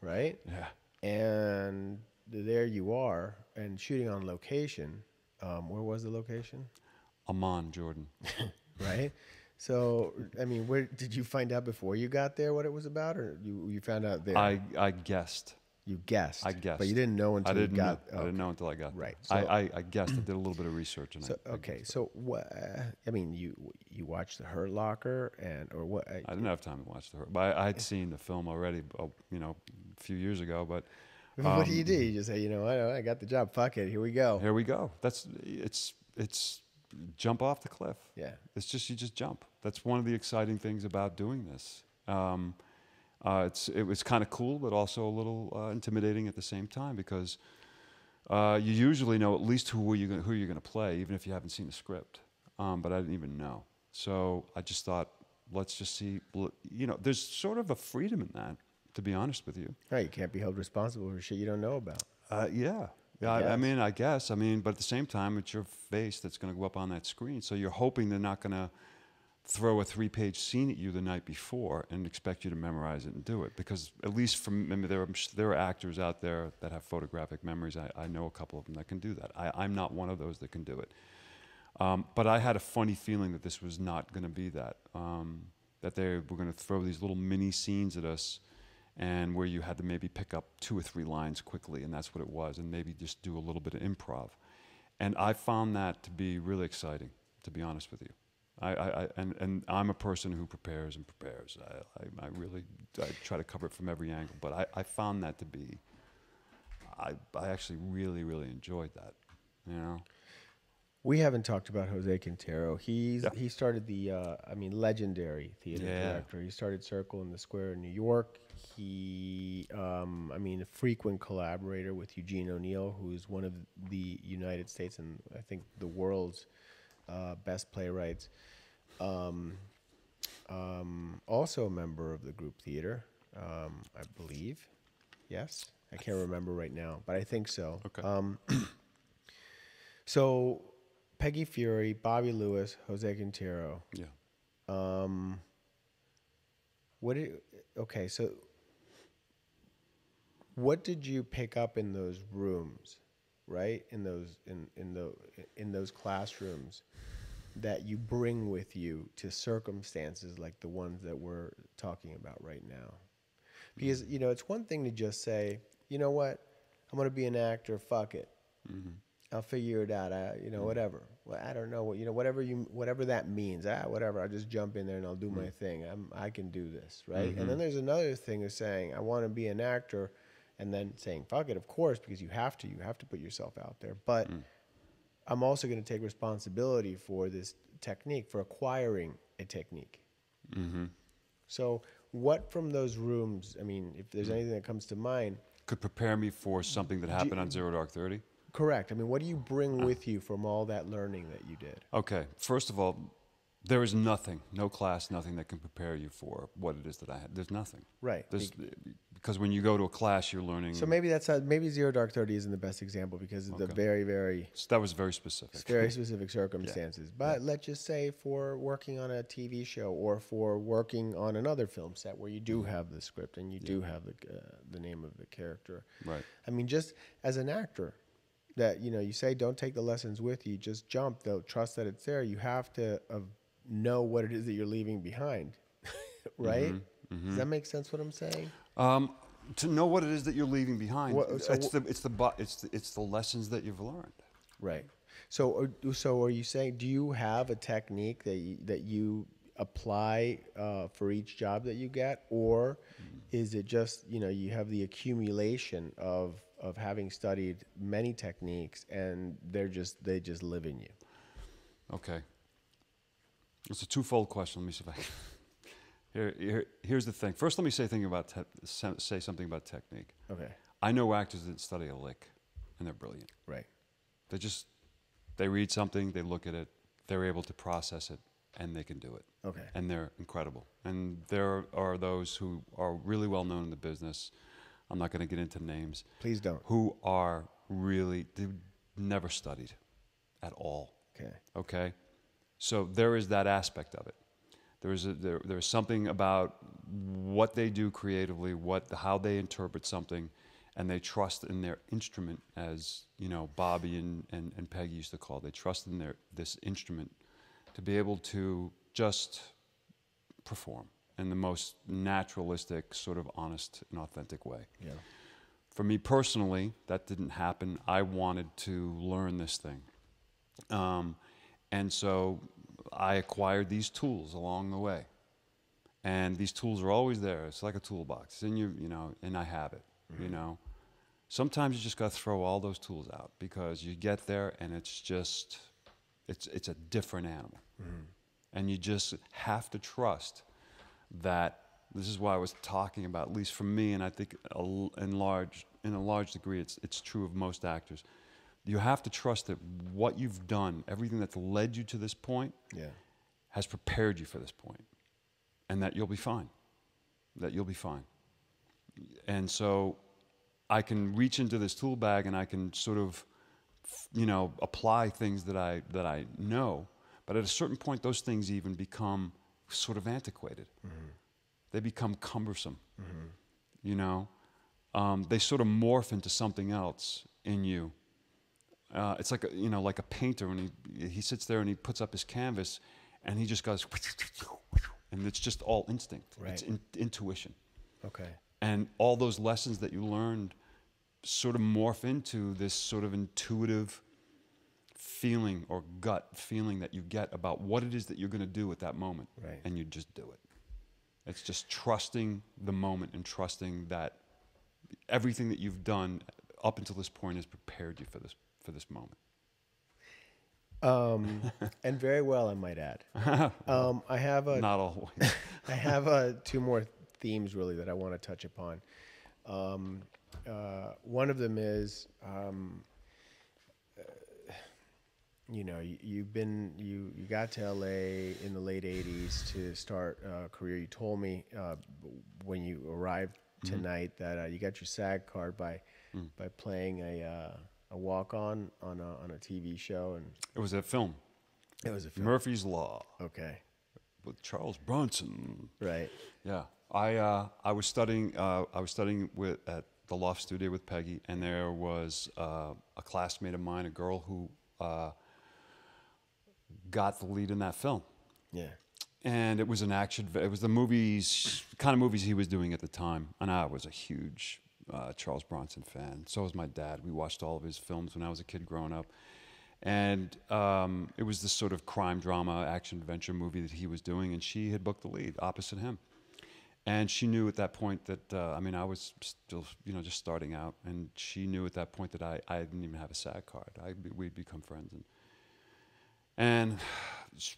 right? Yeah. And there you are, and shooting on location. Where was the location? Amman, Jordan. Right? So, I mean, where did you find out before you got there what it was about, or you found out there? I guessed. You guessed. I guessed. But you didn't know until you got there. I didn't know until I got there. Right. So, I guessed. I did a little bit of research. And so what? I mean, you watched The Hurt Locker, or what? I didn't have time to watch The Hurt, but I'd seen the film already, a few years ago. But what do? You just say, I got the job. Fuck it. Here we go. Here we go. It's jump off the cliff. Yeah. You just jump. That's one of the exciting things about doing this. It was kind of cool, but also a little intimidating at the same time, because you usually know at least who you're going to play, even if you haven't seen the script. But I didn't even know. So I just thought, let's just see. There's sort of a freedom in that, to be honest with you. Right, you can't be held responsible for shit you don't know about. Yeah. I guess. But at the same time, it's your face that's going to go up on that screen. So you're hoping they're not going to throw a 3-page scene at you the night before and expect you to memorize it and do it. Because at least there are actors out there that have photographic memories. I know a couple of them that can do that. I'm not one of those that can do it. But I had a funny feeling that this was not going to be that. That they were going to throw these little mini scenes at us, and where you had to maybe pick up 2 or 3 lines quickly, and that's what it was, and maybe just do a little bit of improv. And I found that to be really exciting, to be honest with you. And I'm a person who prepares and prepares. I try to cover it from every angle, but I found that to be, I actually really, really enjoyed that, We haven't talked about Jose Quintero. He started the, legendary theater Yeah. director. He started Circle in the Square in New York. He, a frequent collaborator with Eugene O'Neill, who's one of the United States and I think the world's best playwrights. Also a member of the group theater, I believe. Yes, I can't remember right now, but I think so. Okay. So Peggy Feury, Bobby Lewis, Jose Quintero. Yeah. So what did you pick up in those rooms, right? In those classrooms that you bring with you to circumstances like the ones that we're talking about right now? Because, it's one thing to just say, you know what, I'm going to be an actor, fuck it. Mm-hmm. I'll figure it out. Whatever. Well, I don't know. Whatever that means. Whatever. I'll just jump in there and I'll do my thing. I can do this, right? Mm-hmm. And then there's another thing of saying I want to be an actor, and then saying fuck it, of course, because you have to put yourself out there. But I'm also going to take responsibility for this technique, for acquiring a technique. Mm-hmm. So, what from those rooms? I mean, if there's anything that comes to mind, could prepare me for something that happened on Zero Dark 30? Correct. I mean, what do you bring with you from all that learning that you did? Okay. First of all, there is nothing, no class, nothing that can prepare you for what it is that I had. There's nothing. Right. Because when you go to a class, you're learning. So maybe maybe Zero Dark 30 isn't the best example because of the very, very... So that was very specific. Very specific circumstances. Yeah. But let's just say for working on a TV show or for working on another film set where you do have the script and you do have the name of the character. Right. I mean, just as an actor, that you say don't take the lessons with you, just jump. They'll trust that it's there. You have to know what it is that you're leaving behind, right? Mm-hmm. Mm-hmm. Does that make sense? What I'm saying? To know what it is that you're leaving behind, it's the lessons that you've learned. Right. So are you saying? Do you have a technique that you apply for each job that you get, or is it just you have the accumulation of having studied many techniques and they just live in you? Okay. It's a twofold question. Let me see if I can. Here's the thing. First, let me say something about technique. Okay. I know actors that study a lick, and they're brilliant. Right. They read something, they look at it, they're able to process it, and they can do it. Okay. And they're incredible. And there are those who are really well known in the business. I'm not going to get into names. Please don't. Who are they've never studied at all. Okay. Okay? So there is that aspect of it. There's something about what they do creatively, how they interpret something, and they trust in their instrument, as Bobby and Peggy used to call it. They trust in this instrument to be able to just perform in the most naturalistic, sort of honest and authentic way. Yeah. For me personally, that didn't happen. I wanted to learn this thing. And so I acquired these tools along the way. And these tools are always there. It's like a toolbox. It's in you, and I have it, Mm-hmm. Sometimes you just got to throw all those tools out because you get there and it's a different animal. Mm-hmm. And you just have to trust that. This is why I was talking about, at least for me, and I think in a large degree it's true of most actors. You have to trust that what you've done, everything that's led you to this point, has prepared you for this point, and that you'll be fine. And so I can reach into this tool bag and I can sort of, apply things that I know, but at a certain point, those things even become sort of antiquated. Mm-hmm. They become cumbersome. Mm-hmm. They sort of morph into something else in you. It's like like a painter when he sits there and he puts up his canvas, and he just goes, and it's just all instinct. Right. It's intuition. Okay. And all those lessons that you learned sort of morph into this sort of intuitive feeling or gut feeling that you get about what it is that you're going to do at that moment. Right. And you just do it. It's just trusting the moment and trusting that everything that you've done up until this point has prepared you for this moment. And very well, I might add. I have Not always. I have two more themes really that I want to touch upon. One of them is, you got to LA in the late '80s to start a career. You told me when you arrived tonight that you got your SAG card by playing a walk-on on a TV show, and It was a film. it was a film. Murphy's Law Okay, with Charles Bronson. right. Yeah, I was studying at the Loft Studio with Peggy, and there was a classmate of mine, a girl who got the lead in that film. Yeah. And it was an action. It was the kind of movies he was doing at the time, and I was a huge Charles Bronson fan. So was my dad. We watched all of his films when I was a kid growing up, and it was this sort of crime drama, action adventure movie that he was doing, and she had booked the lead opposite him. And she knew at that point that I was still just starting out, and she knew at that point that I didn't even have a SAG card. We'd become friends, and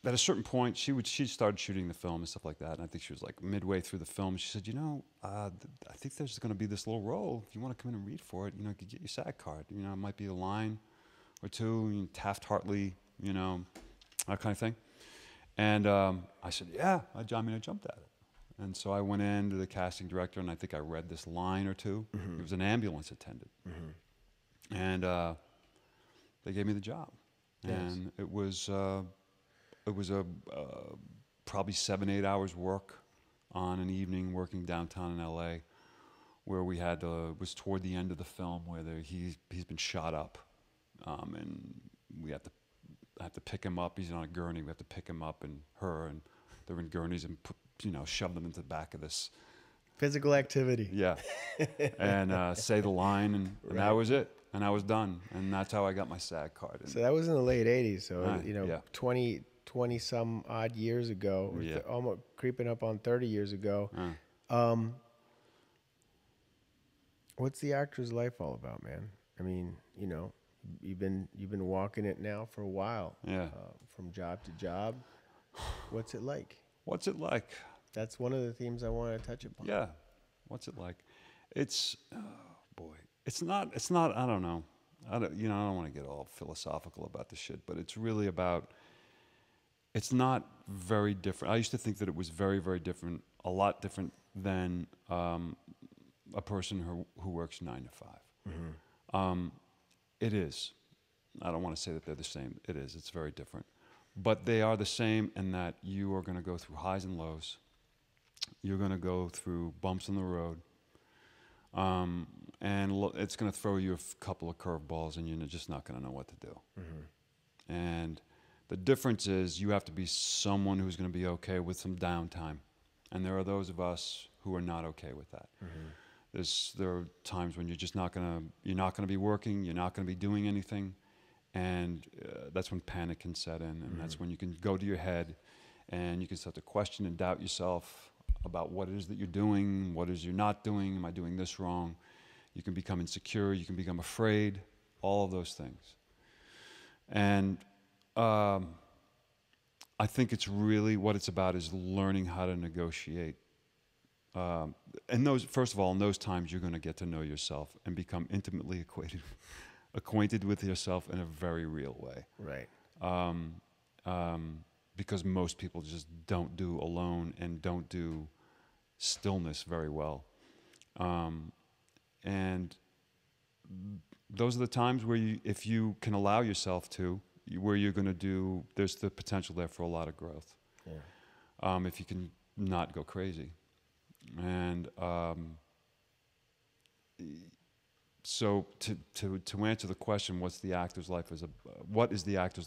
at a certain point, she started shooting the film and stuff like that. And I think she was like midway through the film. She said, I think there's going to be this little role. If you want to come in and read for it, you could get your SAG card. It might be a line or two, Taft-Hartley, that kind of thing. And I said, yeah. I jumped at it. And so I went in to the casting director, and I think I read this line or two. It was an ambulance attendant. And they gave me the job. Yes. And it was probably 7-8 hours work on an evening working downtown in L.A., where we had was toward the end of the film where he's been shot up, and we have to pick him up. He's on a gurney. We have to pick him up, and they're in gurneys, and shove them into the back of this Physical activity. Yeah, and say the line, and that was it. And I was done, and that's how I got my SAG card. So that was in the late '80s. So yeah. 20 some odd years ago, or almost creeping up on 30 years ago. What's the actor's life all about, man? I mean, you've been walking it now for a while. Yeah. From job to job. What's it like? What's it like? That's one of the themes I want to touch upon. Yeah. What's it like? It's, oh boy. It's not, I don't know. I don't want to get all philosophical about this shit, but it's really about, it's not very different. I used to think that it was very, very different, a lot different than a person who works 9 to 5. It is. I don't want to say that they're the same. It is. It's very different. But they are the same in that you are going to go through highs and lows. You're going to go through bumps in the road. And it's going to throw you a couple of curveballs, and you're just not going to know what to do. And the difference is you have to be someone who's going to be okay with some downtime. And there are those of us who are not okay with that. There are times when you're just not going to be working, you're not going to be doing anything. And that's when panic can set in, and that's when you can go to your head and you can start to question and doubt yourself about what it is that you're doing, what it is you're not doing, am I doing this wrong? You can become insecure, you can become afraid, all of those things. And I think it's really what it's about is learning how to negotiate. And first of all, in those times, you're going to get to know yourself and become intimately acquainted with yourself in a very real way. Right. Because most people just don't do alone and don't do stillness very well. And those are the times where if you can allow yourself to, where you're going to do, there's the potential there for a lot of growth. Yeah. If you can not go crazy. And so to answer the question, what is the actor's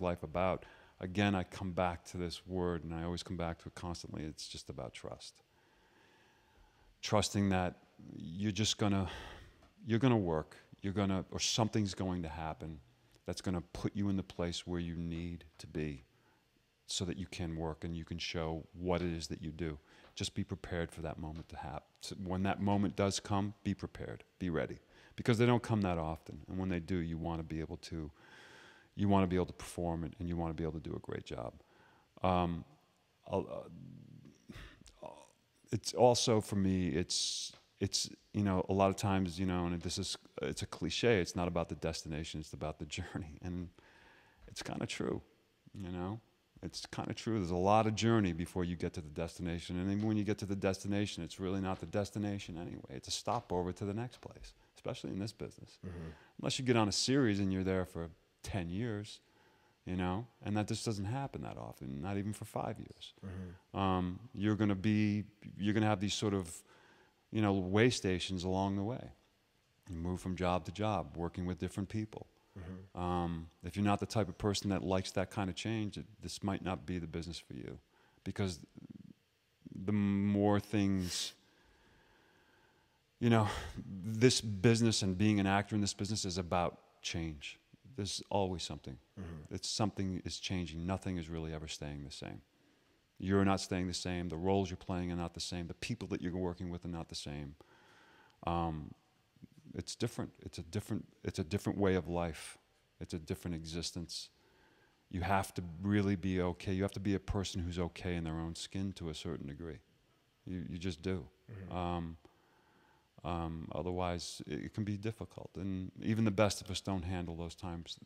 life about? Again, I come back to this word, and I always come back to it constantly. It's just about trust. Trusting that you're gonna work, or something's going to happen that's gonna put you in the place where you need to be so that you can work and you can show what it is that you do. Just be prepared for that moment to happen. So when that moment does come, be prepared, be ready. Because they don't come that often. And when they do, you want to be able to, You want to be able to perform it, and you want to be able to do a great job. It's also, for me, it's you know, a lot of times, you know, and it's a cliche, it's not about the destination, it's about the journey. And it's kind of true, you know. It's kind of true. There's a lot of journey before you get to the destination. And even when you get to the destination, it's really not the destination anyway. It's a stopover to the next place, especially in this business. Unless you get on a series and you're there for 10 years, you know, and that just doesn't happen that often, not even for 5 years. You're going to have these sort of, you know, way stations along the way. You move from job to job, working with different people. If you're not the type of person that likes that kind of change, this might not be the business for you, because the more things, you know, this business and being an actor in this business is about change. There's always something. Something is changing. Nothing is really ever staying the same. You're not staying the same. The roles you're playing are not the same. The people that you're working with are not the same. It's different. It's a different way of life. It's a different existence. You have to really be okay. You have to be a person who's okay in their own skin to a certain degree. You just do. Otherwise, it can be difficult. And even the best of us don't handle those times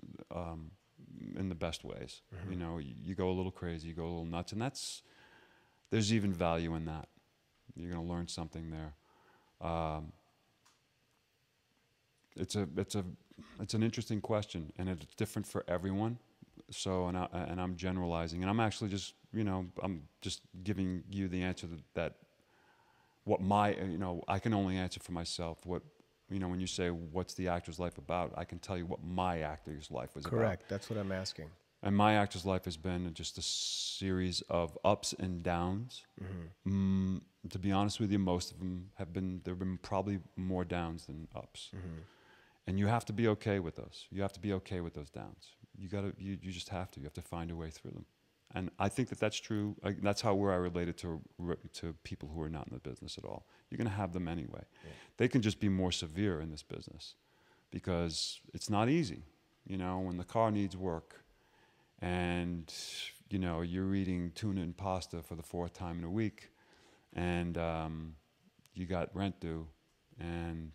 in the best ways. You know, you go a little crazy, you go a little nuts, and there's even value in that. You're going to learn something there. It's an interesting question, and it's different for everyone. So, and I'm generalizing, and I'm actually just, you know, I'm just giving you the answer that what my, you know, I can only answer for myself. What, you know, when you say what's the actor's life about, I can tell you what my actor's life was about. Correct. That's what I'm asking. And my actor's life has been just a series of ups and downs. To be honest with you, most of them there have been probably more downs than ups. And you have to be okay with those. You have to be okay with those downs. You just have to. You have to find a way through them. And I think that's true. That's where I relate it to people who are not in the business at all. You're going to have them anyway. Yeah. They can just be more severe in this business because it's not easy. You know, when the car needs work and, you know, you're eating tuna and pasta for the 4th time in a week and you got rent due and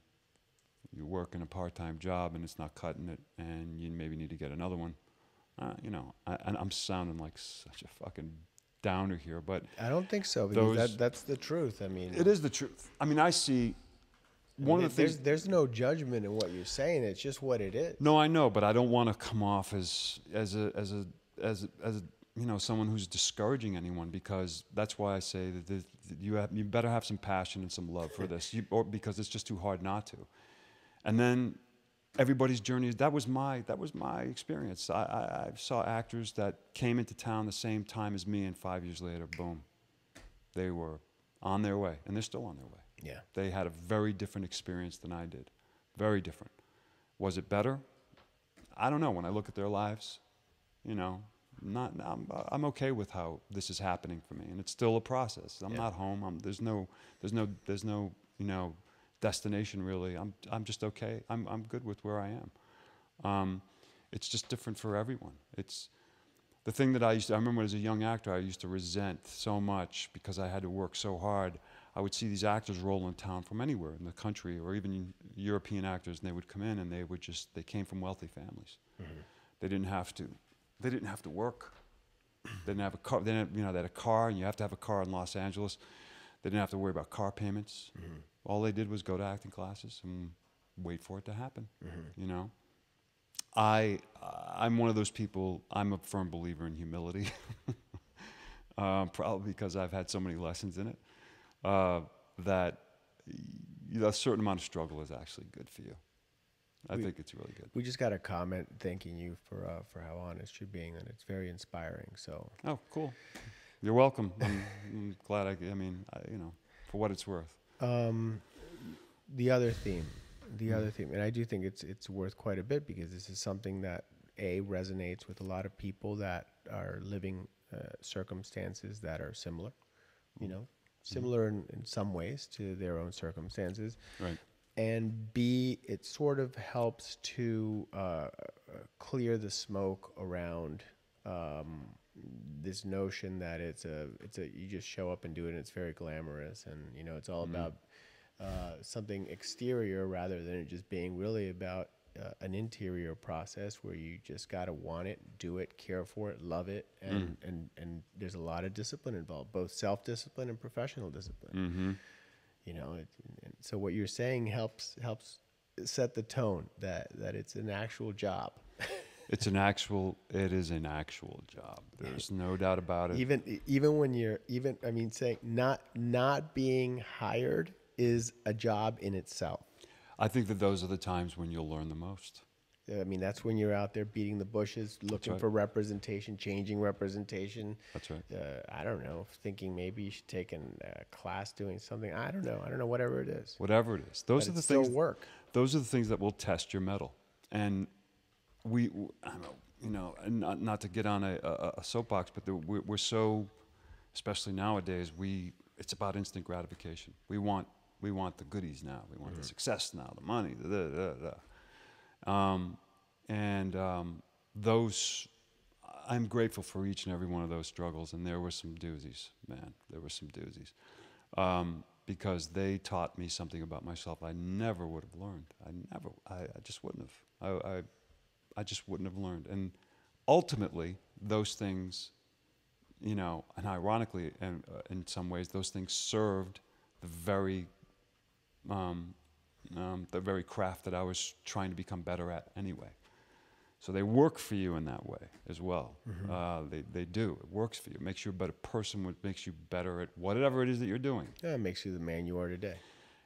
you're working a part-time job and it's not cutting it and you maybe need to get another one. You know, and I'm sounding like such a fucking downer here, but I don't think so, because that's the truth. I mean, it is the truth. I mean, I see one of the things. There's no judgment in what you're saying. It's just what it is. No, I know, but I don't want to come off as a you know, someone who's discouraging anyone, because that's why I say that you better have some passion and some love for this, or because it's just too hard not to. And then everybody's journey, that was my experience. I saw actors that came into town the same time as me, and 5 years later, boom, they were on their way, and they're still on their way. Yeah. They had a very different experience than I did. Very different. Was it better? I don't know. When I look at their lives, you know, I'm okay with how this is happening for me, and it's still a process. I'm not home. There's no, you know, destination really. I'm just okay. I'm good with where I am. It's just different for everyone. It's the thing that I remember as a young actor, I used to resent so much because I had to work so hard. I would see these actors roll in town from anywhere in the country, or even European actors, and they would come in and they came from wealthy families. They didn't have to work. They didn't have a car. They had a car, and you have to have a car in Los Angeles. They didn't have to worry about car payments. All they did was go to acting classes and wait for it to happen. You know, I'm one of those people. I'm a firm believer in humility, probably because I've had so many lessons in it. That a certain amount of struggle is actually good for you. I think it's really good. We just got a comment thanking you for how honest you're being, and it's very inspiring. So. Oh, cool. You're welcome. I'm glad. You know, for what it's worth. The other theme, and I do think it's worth quite a bit, because this is something that resonates with a lot of people that are living circumstances that are similar, you know, similar in some ways to their own circumstances. Right. and B, it sort of helps to clear the smoke around this notion that it's a you just show up and do it and it's very glamorous, and you know it's all about something exterior rather than it just being really about an interior process where you just got to want it, do it, care for it, love it, and there's a lot of discipline involved, both self-discipline and professional discipline. You know, and so what you're saying helps set the tone that it's an actual job. It is an actual job. There's no doubt about it. Even when you're saying not being hired is a job in itself. I think that those are the times when you'll learn the most. I mean, that's when you're out there beating the bushes, looking for representation, changing representation. That's right. I don't know, thinking maybe you should take a class doing something. I don't know, whatever it is. Whatever it is. Those are the things. Still work. Those are the things that will test your mettle. And I don't know, you know, and not to get on a soapbox, but we're so, especially nowadays, it's about instant gratification. We want the goodies now. We want the success now, the money, those, I'm grateful for each and every one of those struggles, and there were some doozies, man. There were some doozies, because they taught me something about myself I never would have learned. I just wouldn't have. I just wouldn't have learned. And ultimately, those things, you know, and ironically, and in some ways, those things served the very craft that I was trying to become better at anyway. So they work for you in that way as well. They do. It works for you. It makes you a better person. It makes you better at whatever it is that you're doing. Yeah, it makes you the man you are today.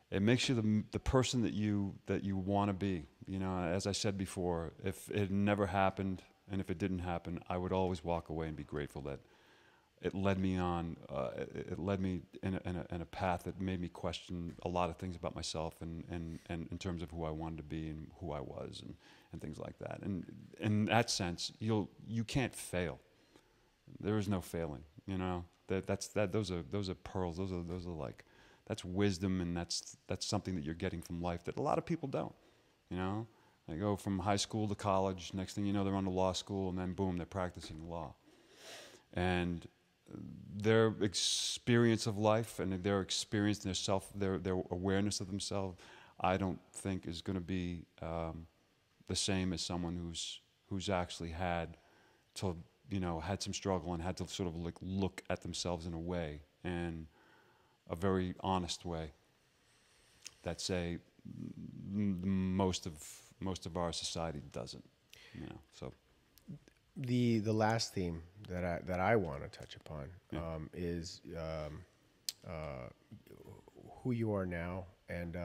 It makes you the person that you want to be. You know, as I said before, if it never happened and if it didn't happen, I would always walk away and be grateful that it led me on. It led me in a path that made me question a lot of things about myself and in terms of who I wanted to be and who I was and things like that. And in that sense, you can't fail. There is no failing. You know, those are pearls. Those are like, that's wisdom, and that's something that you're getting from life that a lot of people don't. You know, they go from high school to college. Next thing you know, they're on to law school, and then boom, they're practicing law. And their experience of life and their experience, their awareness of themselves, I don't think is going to be the same as someone who's actually had some struggle and had to sort of like look at themselves in a way, and a very honest way that say most of our society doesn't. You know, so. The last theme that I want to touch upon is who you are now and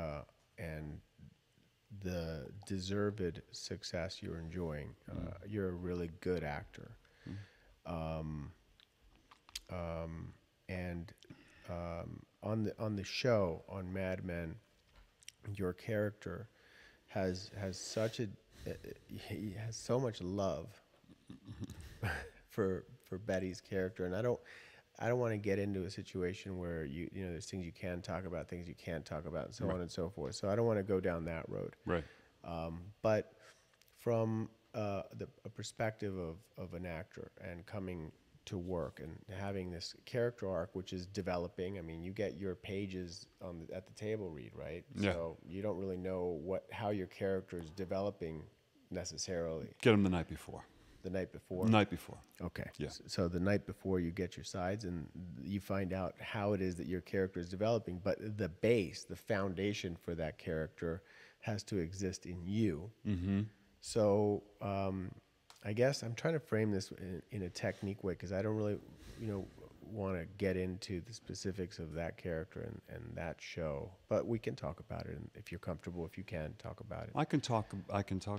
the deserved success you're enjoying. You're a really good actor, and on the show on Mad Men, your character has so much love for Betty's character, and I don't want to get into a situation where you know there's things you can talk about, things you can't talk about, and so on and so forth. So I don't want to go down that road. Right. But from a perspective of an actor and coming to work and having this character arc, which is developing. I mean, you get your pages at the table read, right? Yeah. So you don't really know how your character is developing necessarily. Get them the night before. The night before? Night before. Okay. Yeah. So the night before you get your sides and you find out how it is that your character is developing, but the base, the foundation for that character has to exist in you. Mm-hmm. So I guess I'm trying to frame this in a technique way because I don't really, want to get into the specifics of that character and that show. But we can talk about it, and if you're comfortable, if you can talk about it. I can talk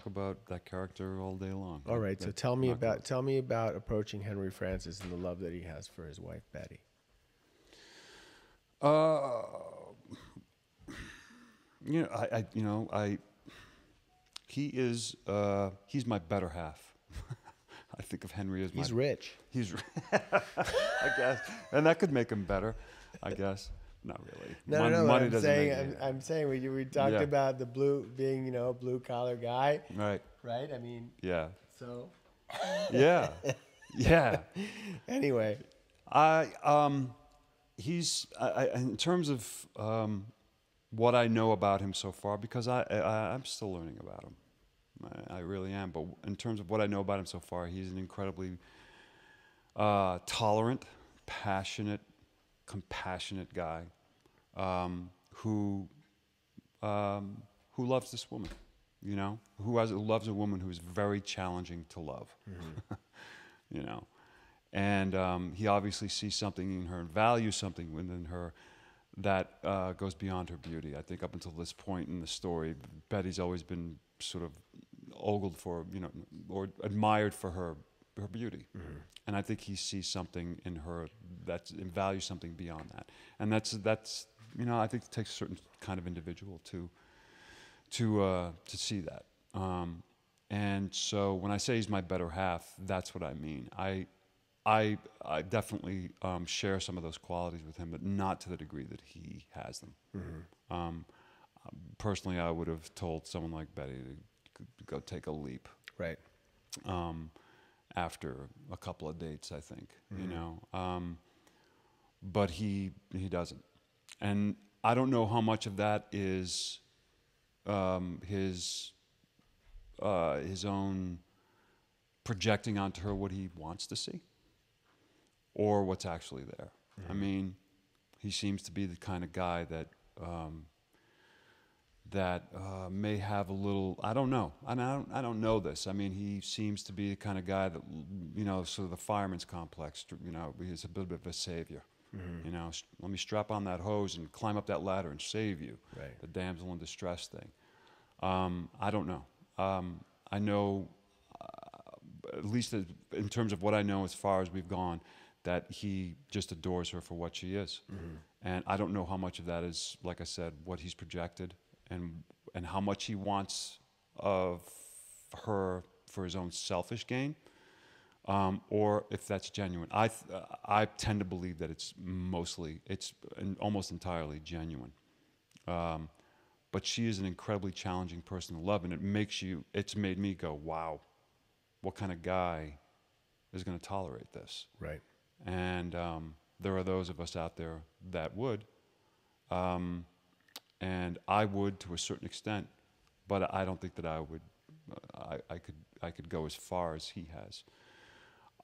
about that character all day long. All right. So tell me about approaching Henry Francis and the love that he has for his wife Betty. He's my better half. I think of Henry as He's rich. He's, I guess, and that could make him better, I guess. Not really. No. Money I'm doesn't saying, make I'm saying we talked Yeah. about the being, blue collar guy, Right. right? I mean, Yeah. so. Yeah. Yeah. Anyway. He's in terms of what I know about him so far, because I'm still learning about him. I really am. But in terms of what I know about him so far, he's an incredibly tolerant, passionate, compassionate guy who loves this woman, who loves a woman who's very challenging to love, you know. And he obviously sees something in her and values something within her that goes beyond her beauty. I think up until this point in the story, Betty's always been sort of ogled for, or admired for her beauty. And I think he sees something in her and values something beyond that. And that's I think it takes a certain kind of individual to see that. And so when I say he's my better half, that's what I mean. I definitely share some of those qualities with him, but not to the degree that he has them. Personally, I would have told someone like Betty to go take a leap. Right. After a couple of dates, I think, but he doesn't, and I don't know how much of that is his own projecting onto her what he wants to see, or what's actually there. I mean, he seems to be the kind of guy that may have a little, I don't know. I don't know this. I mean, he seems to be the kind of guy that, sort of the fireman's complex, he's a bit of a savior. Let me strap on that hose and climb up that ladder and save you. Right. The damsel in distress thing. I don't know. I know, at least in terms of what I know as far as we've gone, that he just adores her for what she is. And I don't know how much of that is, like I said, what he's projected, and how much he wants of her for his own selfish gain, or if that's genuine. I tend to believe that it's almost entirely genuine. But she is an incredibly challenging person to love, and it's made me go, wow, what kind of guy is going to tolerate this? Right. And there are those of us out there that would. And I would to a certain extent, but I don't think that I would. I could go as far as he has.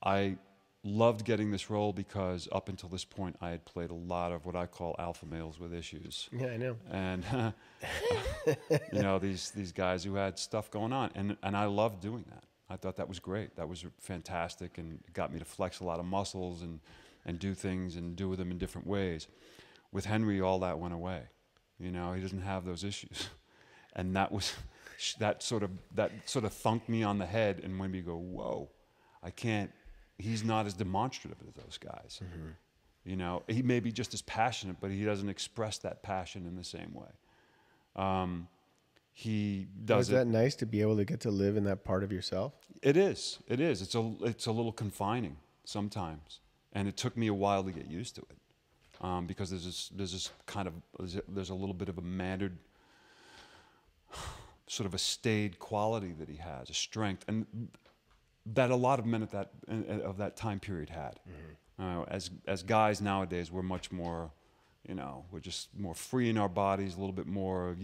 I loved getting this role because up until this point, I had played a lot of what I call alpha males with issues. Yeah, I know. And these guys who had stuff going on, and I loved doing that. I thought that was great. That was fantastic, and it got me to flex a lot of muscles and do things and do them in different ways. With Henry, all that went away. He doesn't have those issues, and that sort of thunked me on the head and made me go, whoa, I can't. He's not as demonstrative as those guys. He may be just as passionate, but he doesn't express that passion in the same way. He does. Is that nice to be able to get to live in that part of yourself? It is. It's a little confining sometimes, and it took me a while to get used to it. Because there's a little bit of a mannered, sort of a staid quality that he has, a strength, and that a lot of men of that time period had. As guys nowadays, we're much more, we're just more free in our bodies, a little bit more,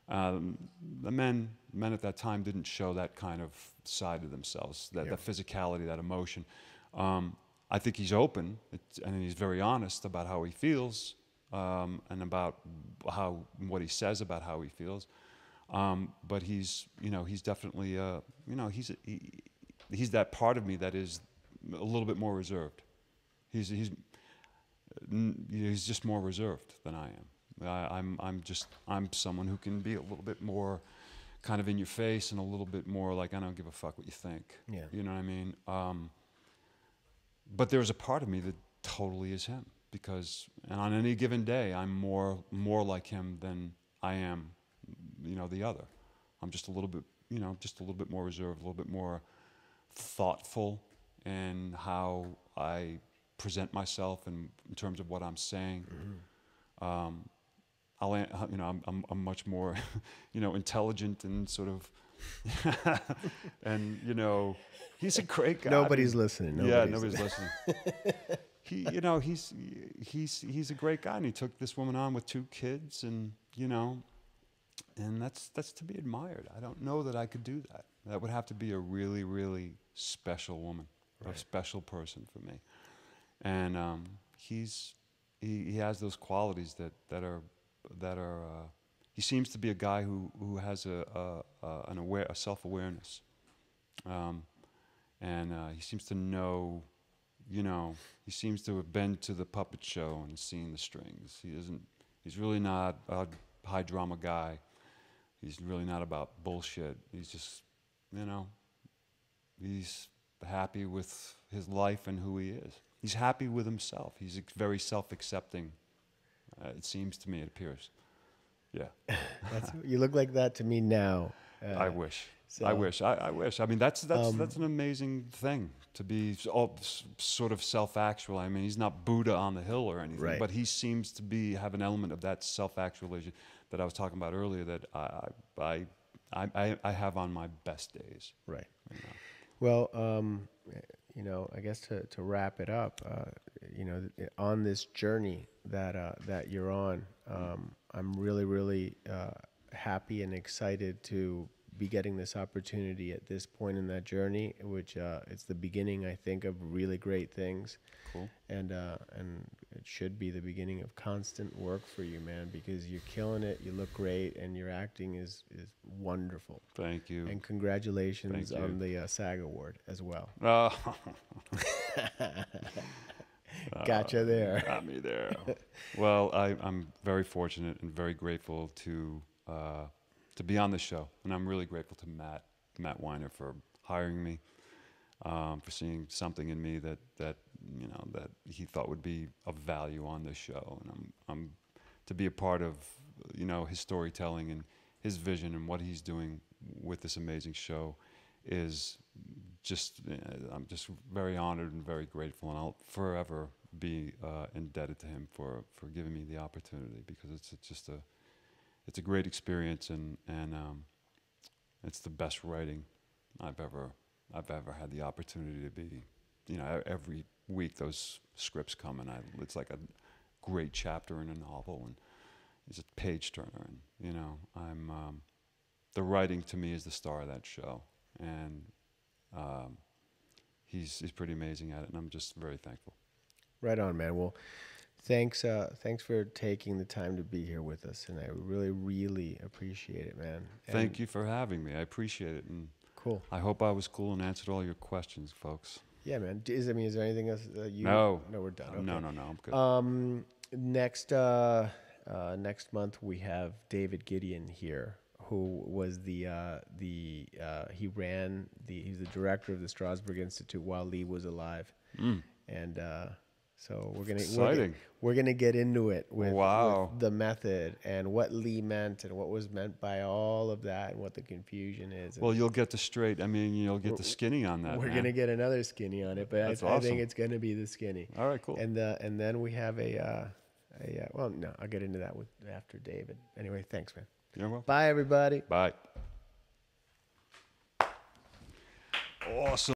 the men at that time didn't show that kind of side of themselves, that physicality, that emotion. I think he's open and he's very honest about how he feels, and about what he says about how he feels. But he's definitely he's that part of me that is a little bit more reserved. He's just more reserved than I am. I'm someone who can be a little bit more kind of in your face and a little bit more like, I don't give a fuck what you think. Yeah. You know what I mean? But there's a part of me that totally is him, and on any given day, I'm more like him than I am, the other. I'm just a little bit more reserved, a little bit more thoughtful in how I present myself and in terms of what I'm saying. I'm much more, intelligent and sort of, and he's a great guy. Nobody's listening. Nobody's listening. He's a great guy, and he took this woman on with 2 kids, and and that's to be admired. I don't know that I could do that. That would have to be a really, really special woman, a special person for me. And he has those qualities that are he seems to be a guy who has a self-awareness, and he seems to know, he seems to have been to the puppet show and seen the strings. He's really not a high drama guy. He's really not about bullshit. He's just, he's happy with his life and who he is. He's happy with himself. He's very self-accepting. It seems to me, it appears. Yeah. You look like that to me now. I wish. So. I wish. I mean, that's an amazing thing, to be all sort of self-actual. I mean, he's not Buddha on the hill or anything, but he seems to have an element of that self-actualization that I was talking about earlier, that I have on my best days. Right. Well, I guess to wrap it up, on this journey that you're on, I'm really, really happy and excited to be getting this opportunity at this point in that journey, which it's the beginning, I think, of really great things. Cool. And it should be the beginning of constant work for you, man, because you're killing it. You look great, and your acting is wonderful. Thank you. And congratulations on the SAG award as well. Gotcha there. Got me there. Well, I'm very fortunate and very grateful to be on this show, and I'm really grateful to Matt Weiner for hiring me, for seeing something in me that he thought would be of value on this show, and I'm to be a part of his storytelling and his vision and what he's doing with this amazing show is just I'm just very honored and very grateful, and I'll forever be indebted to him for giving me the opportunity, because it's a great experience, and it's the best writing I've ever had the opportunity to be. Every week those scripts come, and it's like a great chapter in a novel, and it's a page turner, and I'm the writing to me is the star of that show, and he's pretty amazing at it, and I'm just very thankful. Right on, man. Well, thanks for taking the time to be here with us, and I really, really appreciate it, man. Thank you for having me. I appreciate it, and cool. I hope I was cool and answered all your questions, folks. Yeah, man. Is there anything else you? No, we're done. Okay. No, I'm good. Next month we have David Gideon here, who was he's the director of the Strasberg Institute while Lee was alive, and. So we're gonna get into it with the method and what Lee meant and what was meant by all of that and what the confusion is. Well, you'll get you'll get the skinny on that. We're gonna get another skinny on it, but I think it's gonna be the skinny. All right, cool. And then we have well, no, I'll get into that after David. Anyway, thanks, man. You're welcome. Bye, everybody. Bye. Awesome.